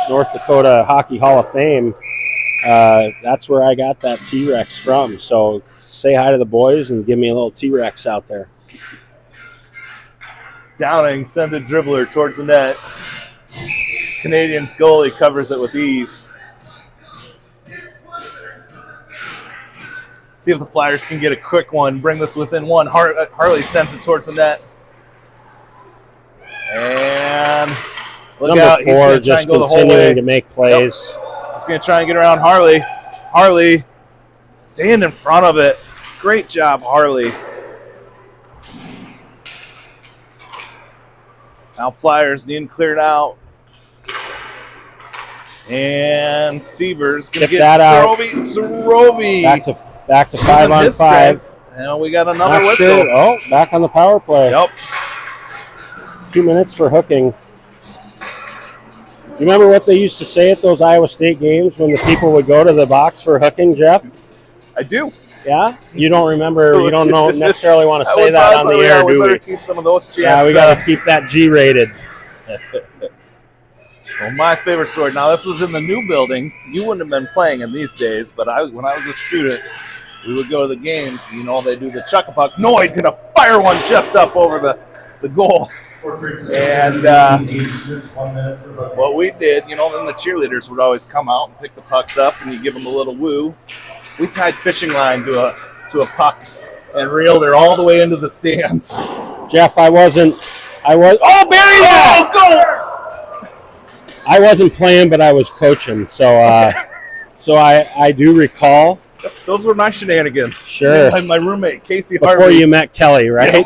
North Dakota Hockey Hall of Fame. That's where I got that T-Rex from. So say hi to the boys and give me a little T-Rex out there. Downing sends a dribbler towards the net. Canadians goalie covers it with ease. See if the Flyers can get a quick one, bring this within 1. Harley sends it towards the net. And look Number out. 4 just continuing to make plays. Yep. He's going to try and get around Harley. Harley staying in front of it. Great job, Harley. Now Flyers needing cleared out. And Seaver's going to get that out. Sorovi. Back to 5-on-5. And we got another Not whistle. sure. Oh, back on the power play. Yep. 2 minutes for hooking. You remember what they used to say at those Iowa State games when the people would go to the box for hooking, Jeff? I do. Yeah? You don't remember, you don't know necessarily want to say that on the air, do we? Keep some of those chants. Yeah, we got to keep that G-rated. Well, my favorite story. Now, this was in the new building. You wouldn't have been playing in these days, but when I was a student, we would go to the games. You know, they do the chuck-a-puck. Noid gonna fire one just up over the goal. And what we did, you know, then the cheerleaders would always come out and pick the pucks up, and you give them a little woo. We tied fishing line to a puck and reeled her all the way into the stands. Jeff, oh, bury that! Oh, go! I wasn't playing, but I was coaching, so I do recall. Those were my shenanigans. Sure. My roommate, Casey Harvey. Before you met Kelly, right?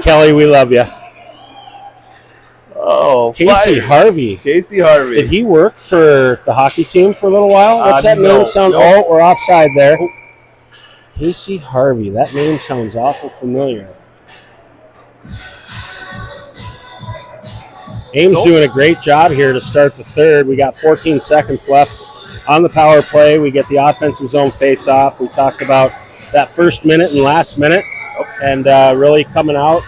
Kelly, we love you. Oh, Casey Harvey. Casey Harvey. Did he work for the hockey team for a little while? What's that name sound? No. Oh, we're offside there. Oh. Casey Harvey. That name sounds awful familiar. Ames doing a great job here to start the third. We got 14 seconds left on the power play. We get the offensive zone face-off. We talked about that first minute and last minute, and really coming out.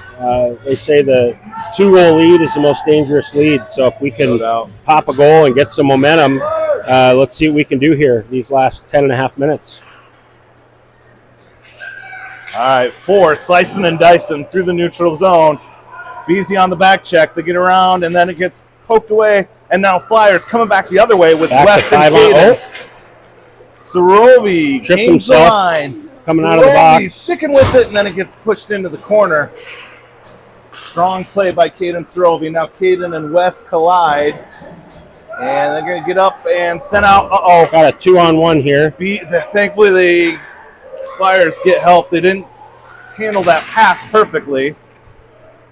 They say the 2-goal lead is the most dangerous lead. So if we can pop a goal and get some momentum, let's see what we can do here these last 10 and a half minutes. All right, 4 slicing and dicing through the neutral zone. Beasy on the back check. They get around, and then it gets poked away. And now Flyers coming back the other way with Wes and Caden. Sorovi tripped gains the himself line. coming out of the box. Sticking with it, and then it gets pushed into the corner. Strong play by Caden Sorovi. Now Caden and Wes collide. And they're going to get up and send out. Uh-oh. Got a 2-on-1 here. Thankfully, the Flyers get help. They didn't handle that pass perfectly.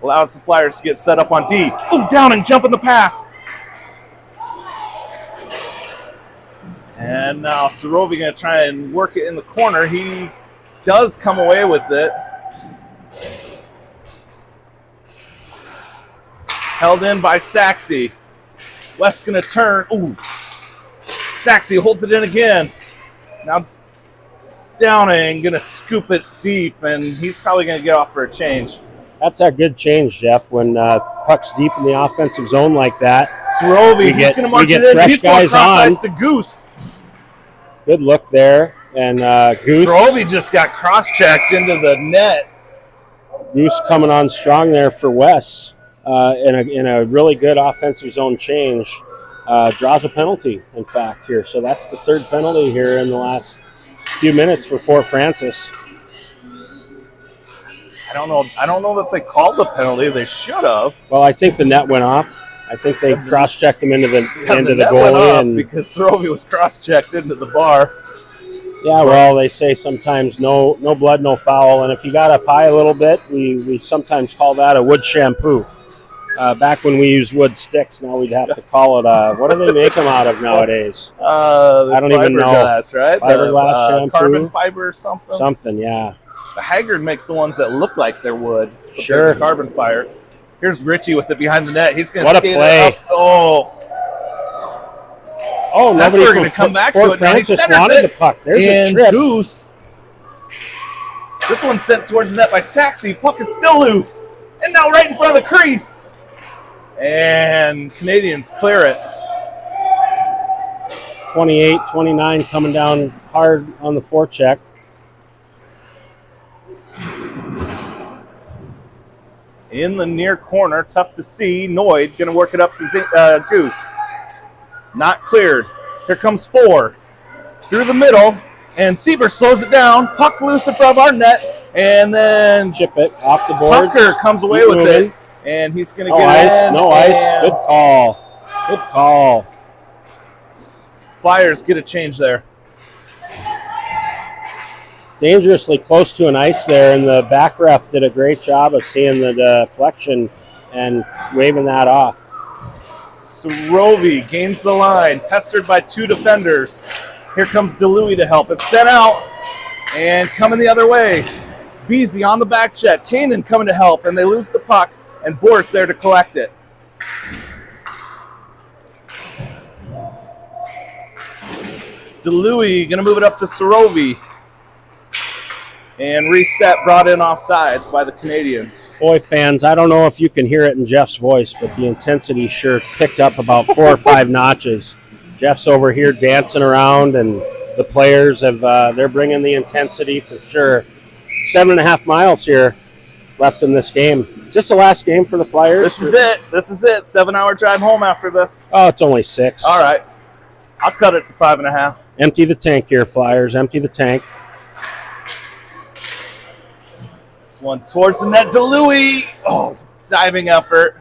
Allows the Flyers to get set up on D. Oh, down and jump in the pass. And now Sorovi going to try and work it in the corner. He does come away with it. Held in by Saxey. West going to turn. Ooh. Saxey holds it in again. Now Downing going to scoop it deep, and he's probably going to get off for a change. That's a good change, Jeff, when puck's deep in the offensive zone like that. Sorovi, he's going to march it in. He's going cross-ice to Goose. Good look there. And Goose. Sorovi just got cross-checked into the net. Goose coming on strong there for Wes in a really good offensive zone change. Draws a penalty, in fact, here. So that's the third penalty here in the last few minutes for Fort Francis. I don't know that they called the penalty. They should have. Well, I think the net went off. I think they cross-checked him into the net goalie. Went off because Sorovi was cross-checked into the bar. Yeah, well, they say sometimes no blood, no foul. And if you got to pie a little bit, we sometimes call that a wood shampoo. Back when we used wood sticks, now we'd have to call it what do they make them out of nowadays? I don't even know. Fiberglass, right? Fiberglass shampoo? Carbon fiber or something? Something, yeah. The Haggard makes the ones that look like they're wood. Sure. Carbon fiber. Here's Richie with it behind the net. He's going to skate play. it up. Oh, nobody going to come back to Fort it. Now Francis wanted the puck. There's a trip. Goose. This one's sent towards the net by Saxey. Puck is still loose. And now right in front of the crease. And Canadians clear it. 28-29 coming down hard on the forecheck. In the near corner, tough to see. Noid going to work it up to Goose. Not cleared. Here comes 4. Through the middle, and Seaver slows it down. Puck loose in front of our net, and then chip it off the boards. Tucker comes away with it, and he's going to get ice. in. No ice. Good call. Good call. Flyers get a change there. Dangerously close to an ice there, and the back ref did a great job of seeing the deflection and waving that off. Sorovi gains the line, pestered by 2 defenders. Here comes DeLuey to help. It's sent out. And coming the other way, Beasy on the back check. Kanan coming to help, and they lose the puck, and Boris there to collect it. DeLuey going to move it up to Sorovi. And reset brought in offsides by the Canadians. Boy, fans, I don't know if you can hear it in Jeff's voice, but the intensity sure picked up about 4 or 5 notches. Jeff's over here dancing around, and the players have they're bringing the intensity for sure. 7.5 miles here left in this game. Is this the last game for the Flyers? This is it. This is it. 7-hour drive home after this. Oh, it's only 6. All right. I'll cut it to 5.5. Empty the tank here, Flyers. Empty the tank. This one towards the net. DeLuey. Oh, diving effort.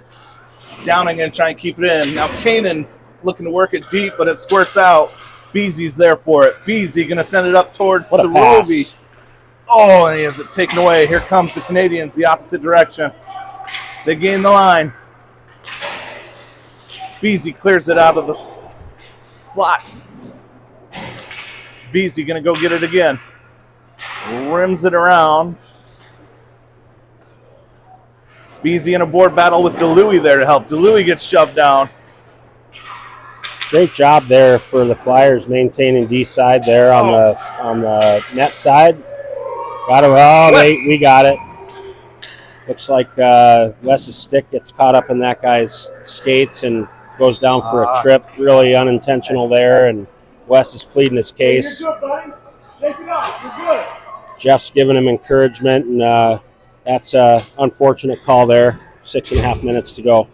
Downing going to try and keep it in. Now Kanan looking to work it deep, but it squirts out. Beasy's there for it. Beasy going to send it up towards Sorovi. Oh, and he has it taken away. Here comes the Canadians, the opposite direction. They gain the line. Beasy clears it out of the slot. Beasy going to go get it again. Rims it around. Beasy in a board battle with DeLuey there to help. DeLuey gets shoved down. Great job there for the Flyers maintaining D side there on the net side. Got it. Oh, we got it. Looks like Wes's stick gets caught up in that guy's skates and goes down for a trip. Really unintentional there, and Wes is pleading his case. You're good, buddy. Shake it off. You're good. Jeff's giving him encouragement, and that's an unfortunate call there. 6.5 minutes to go.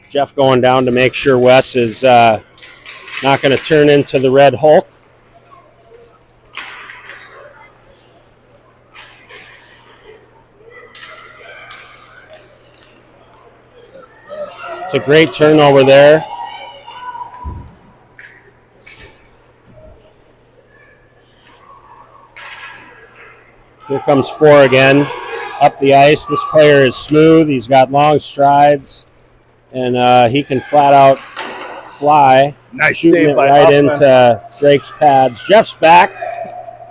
Jeff going down to make sure Wes is not going to turn into the Red Hulk. It's a great turnover there. Here comes 4 again. Up the ice. This player is smooth. He's got long strides. And he can flat out fly. Nice shooting save it by right Huffman. into Drake's pads. Jeff's back.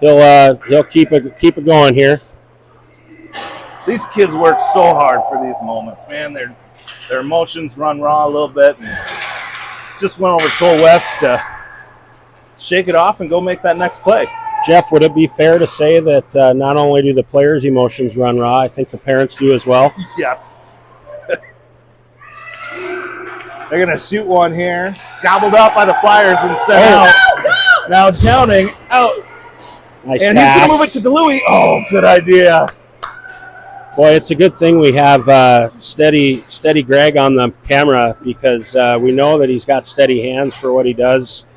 He'll keep it going here. These kids work so hard for these moments, man. Their emotions run raw a little bit. And just went over, told Wes to shake it off and go make that next play. Jeff, would it be fair to say that not only do the players' emotions run raw, I think the parents do as well? Yes. They're going to shoot one here. Gobbled up by the Flyers and sent out. Now Downing out. Nice and pass. he's going to move it to DeLuey. Oh, good idea. Boy, it's a good thing we have steady Greg on the camera, because we know that he's got steady hands for what he does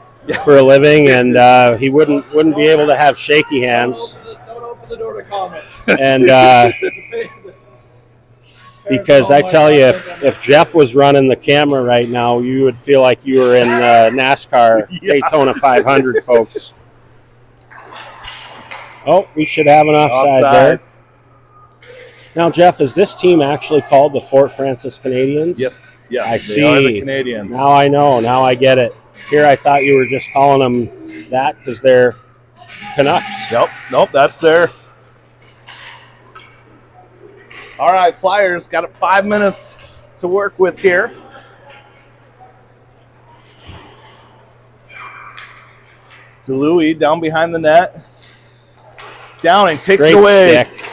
for a living, and he wouldn't be able to have shaky hands. Don't open the door to comments. And because I tell you, if Jeff was running the camera right now, you would feel like you were in NASCAR Daytona 500, folks. Oh, we should have an offside there. Now, Jeff, is this team actually called the Fort Francis Canadians? Yes. I They are the see. Canadians. Now I know. Now I get it. Here I thought you were just calling them that because they're Canucks. Yep. Nope, that's there. All right, Flyers got 5 minutes to work with here. DeLuey down behind the net. Downing takes Great it away. stick.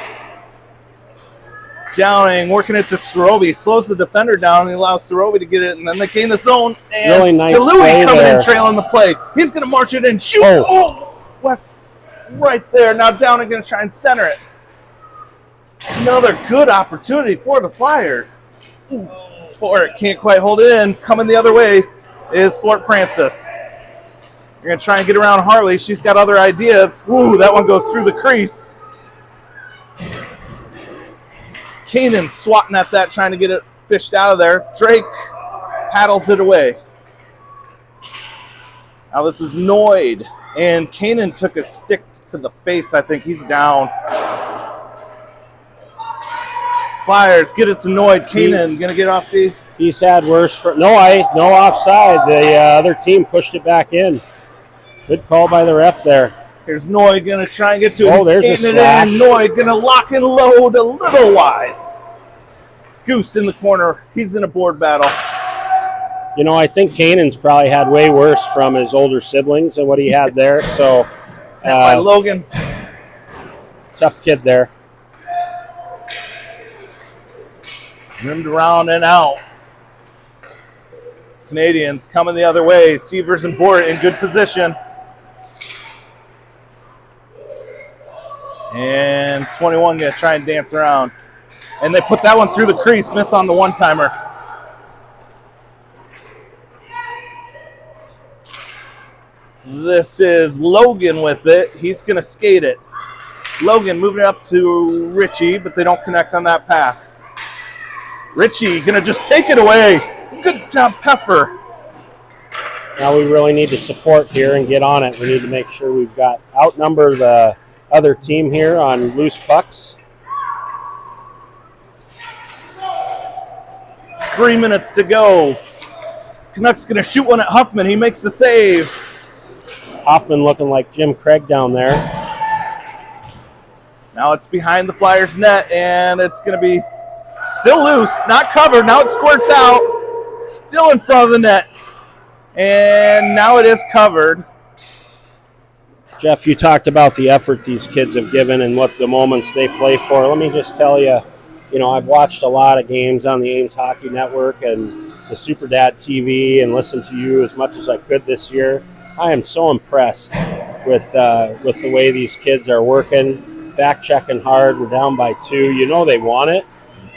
Downing working it to Sorovi. Slows the defender down and allows Sorovi to get it, and then they gain the zone. And Really nice DeLuey play coming there. in, trailing the play. He's going to march it in. Shoot! Oh. Oh, West right there. Now Downing going to try and center it. Another good opportunity for the Flyers. Or it can't quite hold it in. Coming the other way is Fort Francis. You're going to try and get around Harley. She's got other ideas. Ooh, that one goes through the crease. Kanan swatting at that, trying to get it fished out of there. Drake paddles it away. Now this is Noid. And Kanan took a stick to the face. I think he's down. Flyers get it to Noid. Kanan going to get off the He's had worse. No ice, no offside. The other team pushed it back in. Good call by the ref there. Here's Noy going to try and get to it. Oh, He's there's a skating slash. it in. Noy going to lock and load a little wide. Goose in the corner. He's in a board battle. You know, I think Kanan's probably had way worse from his older siblings than what he had there. So, Sent by Logan. Tough kid there. Rimmed around and out. Canadians coming the other way. Sievers and Bort in good position. And 21 going to try and dance around. And they put that one through the crease, miss on the one-timer. This is Logan with it. He's going to skate it. Logan moving it up to Richie, but they don't connect on that pass. Richie going to just take it away. Good job, Peffer. Now we really need to support here and get on it. We need to make sure we've got outnumber the other team here on loose pucks. 3 minutes to go. Canucks going to shoot one at Huffman. He makes the save. Hoffman looking like Jim Craig down there. Now it's behind the Flyers net, and it's going to be still loose, not covered. Now it squirts out, still in front of the net. And now it is covered. Jeff, you talked about the effort these kids have given and what the moments they play for. Let me just tell you, I've watched a lot of games on the Ames Hockey Network and the Super Dad TV and listened to you as much as I could this year. I am so impressed with the way these kids are working, back checking hard. We're down by 2. They want it,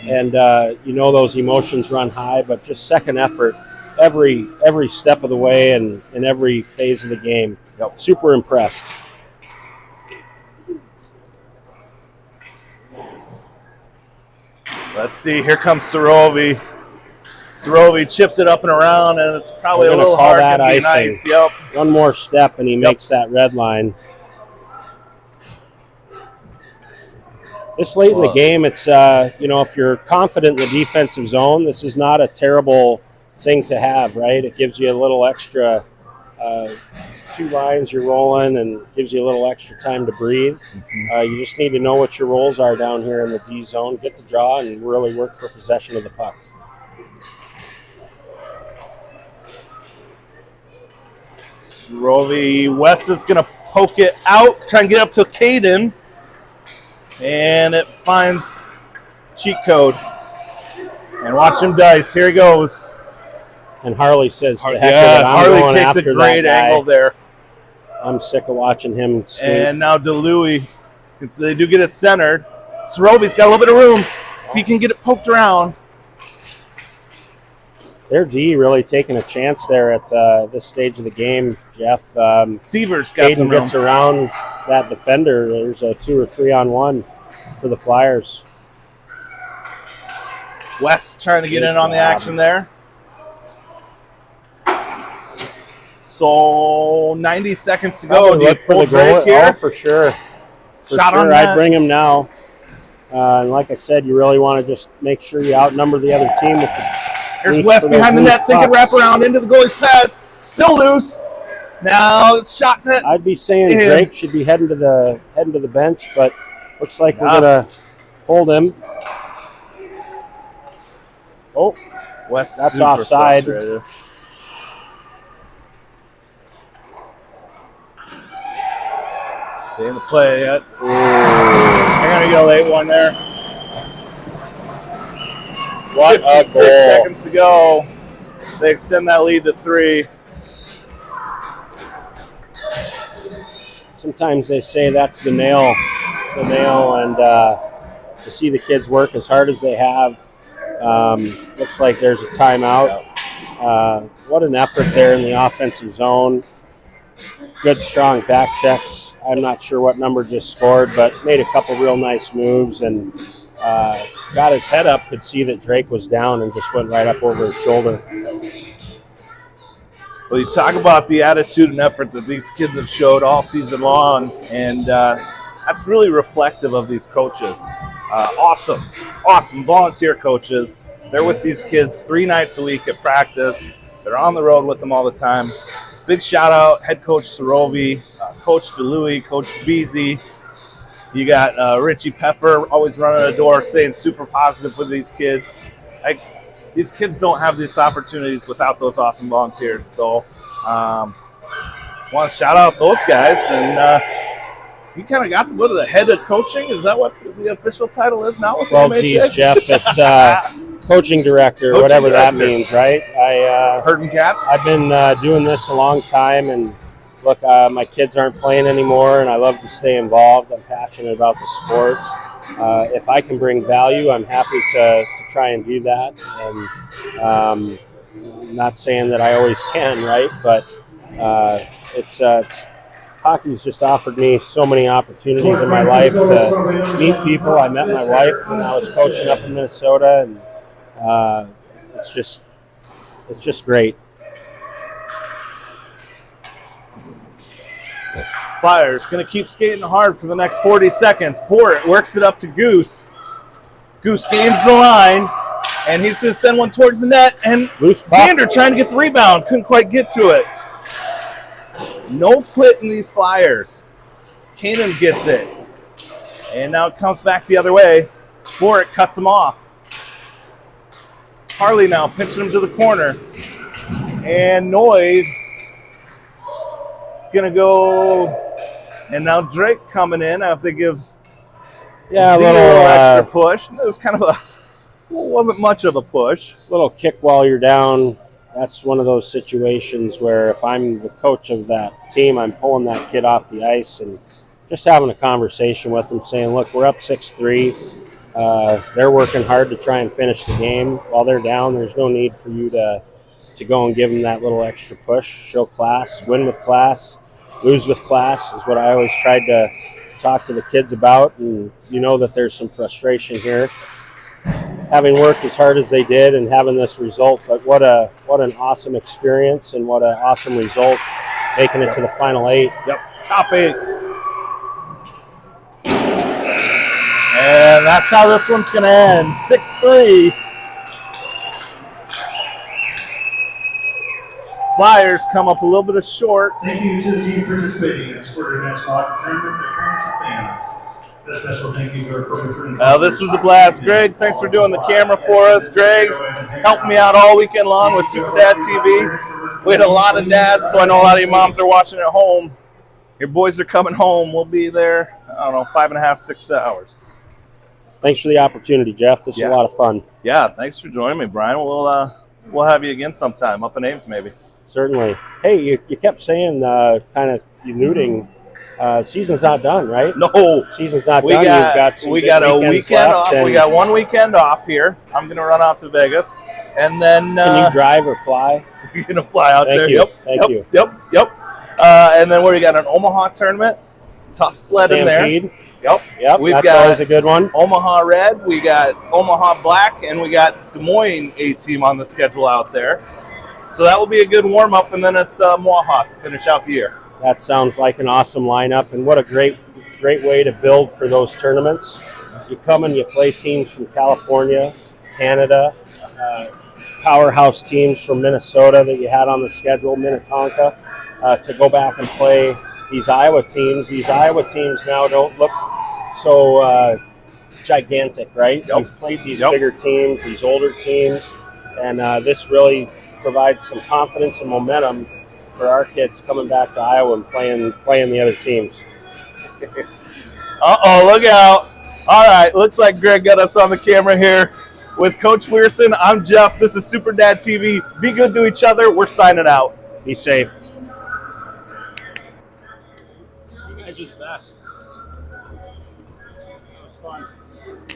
and those emotions run high, but just second effort every step of the way and in every phase of the game. Yep. Super impressed. Let's see. Here comes Sorovi. Sorovi chips it up and around, and it's probably a little hard to be nice. Yep. One more step, and he makes that red line. This late in the game, it's if you're confident in the defensive zone, this is not a terrible thing to have, right? It gives you a little extra 2 lines you're rolling and gives you a little extra time to breathe. You just need to know what your roles are down here in the D zone, get the draw, and really work for possession of the puck. Sorovi, West is going to poke it out, try and get up to Caden. And it finds cheat code. And watch him dice. Here he goes. And Harley says, to heck with yeah, it. Harley takes a great angle there. I'm sick of watching him skate. And now DeLuey, they do get it centered. Sorovi's got a little bit of room. If he can get it poked around. Their D really taking a chance there at this stage of the game, Jeff. Sievers got some room. Gets around that defender. There's a 2 or 3 on 1 for the Flyers. West trying to get in on the action there. So 90 seconds to go. Look for the goal here. Oh, for sure. Shot on I'd bring him now. And like I said, you really want to just make sure you outnumber the other team. With Here's West behind the net, thinking wrap around into the goalie's pads. Still loose. Now it's shot net. I'd be saying Drake should be heading to the bench, but looks like we're gonna hold him. Oh, West, that's offside. Stay in the play yet. They're gonna get a late one there. What a goal. 56 seconds to go. They extend that lead to 3. Sometimes they say that's the nail, and to see the kids work as hard as they have, looks like there's a timeout. What an effort there in the offensive zone. Good, strong back checks. I'm not sure what number just scored, but made a couple real nice moves and got his head up, could see that Drake was down and just went right up over his shoulder. Well, you talk about the attitude and effort that these kids have showed all season long, and that's really reflective of these coaches. Awesome volunteer coaches They're with these kids 3 nights a week at practice. They're on the road with them all the time. Big shout out, head coach Sorovi, Coach DeLuey, Coach Beasy. You got Richie Peffer always running the door saying super positive for these kids. These kids don't have these opportunities without those awesome volunteers. So want to shout out those guys. And you kind of got to go to the head of coaching. Is that what the official title is now? With Well, the geez, Jeff, it's coaching director, Coaching whatever that director. means, right? Herding cats? I've been doing this a long time, and look, my kids aren't playing anymore, and I love to stay involved. I'm passionate about the sport. If I can bring value, I'm happy to try and do that. And not saying that I always can, right? But it's hockey's just offered me so many opportunities in my life to meet people. I met my wife when I was coaching up in Minnesota, and it's just great. Flyers going to keep skating hard for the next 40 seconds. Bort works it up to Goose. Goose gains the line, and he's going to send one towards the net, and Loose puck. Xander trying to get the rebound. Couldn't quite get to it. No quit in these Flyers. Kanan gets it. And now it comes back the other way. Bort cuts him off. Harley now pitching him to the corner. And Noyd is going to go. And now Drake coming in after they give A zero little extra push. It was kind of wasn't much of a push. little kick while you're down. That's one of those situations where if I'm the coach of that team, I'm pulling that kid off the ice and just having a conversation with them, saying, look, we're up 6-3. They're working hard to try and finish the game. While they're down, there's no need for you to go and give them that little extra push. Show class, win with class, lose with class is what I always tried to talk to the kids about. And you know that there's some frustration here, having worked as hard as they did and having this result. But what an awesome experience and what an awesome result, making it to the final 8. Yep, top 8. And that's how this one's going to end. 6-3. Flyers come up a little bit short. Thank you to the team participating in the Squirt International Hockey Tournament, their parents and fans. A special thank you to our corporate attorney. This was a blast. Greg, thanks for doing the camera for us. Greg helped me out all weekend long with Super Dad TV. We had a lot of dads, so I know a lot of you moms are watching at home. Your boys are coming home. We'll be there, 5.5, 6 hours. Thanks for the opportunity, Jeff. This is a lot of fun. Yeah, thanks for joining me, Brian. We'll have you again sometime, up in Ames maybe. Certainly. Hey, you kept saying, kind of alluding, season's not done, right? No, season's not we done. got You've got a weekend off. We got one weekend off here. I'm gonna run out to Vegas, and then can you drive or fly? You're gonna fly out there. You. Yep. Thank you. Yep. And then we got an Omaha tournament, tough sled Stampede. in there. Yep. That's always a good one. Omaha Red, we got Omaha Black, and we got Des Moines A-Team on the schedule out there. So that will be a good warm-up, and then it's Moaha to finish out the year. That sounds like an awesome lineup, and what a great way to build for those tournaments. You come and you play teams from California, Canada, powerhouse teams from Minnesota that you had on the schedule, Minnetonka, to go back and play these Iowa teams. These Iowa teams now don't look so gigantic, right? Yep. You've played these bigger teams, these older teams, and this really provides some confidence and momentum for our kids coming back to Iowa and playing the other teams. Look out. All right, looks like Greg got us on the camera here with Coach Weirson. I'm Jeff. This is Super Dad TV. Be good to each other. We're signing out. Be safe.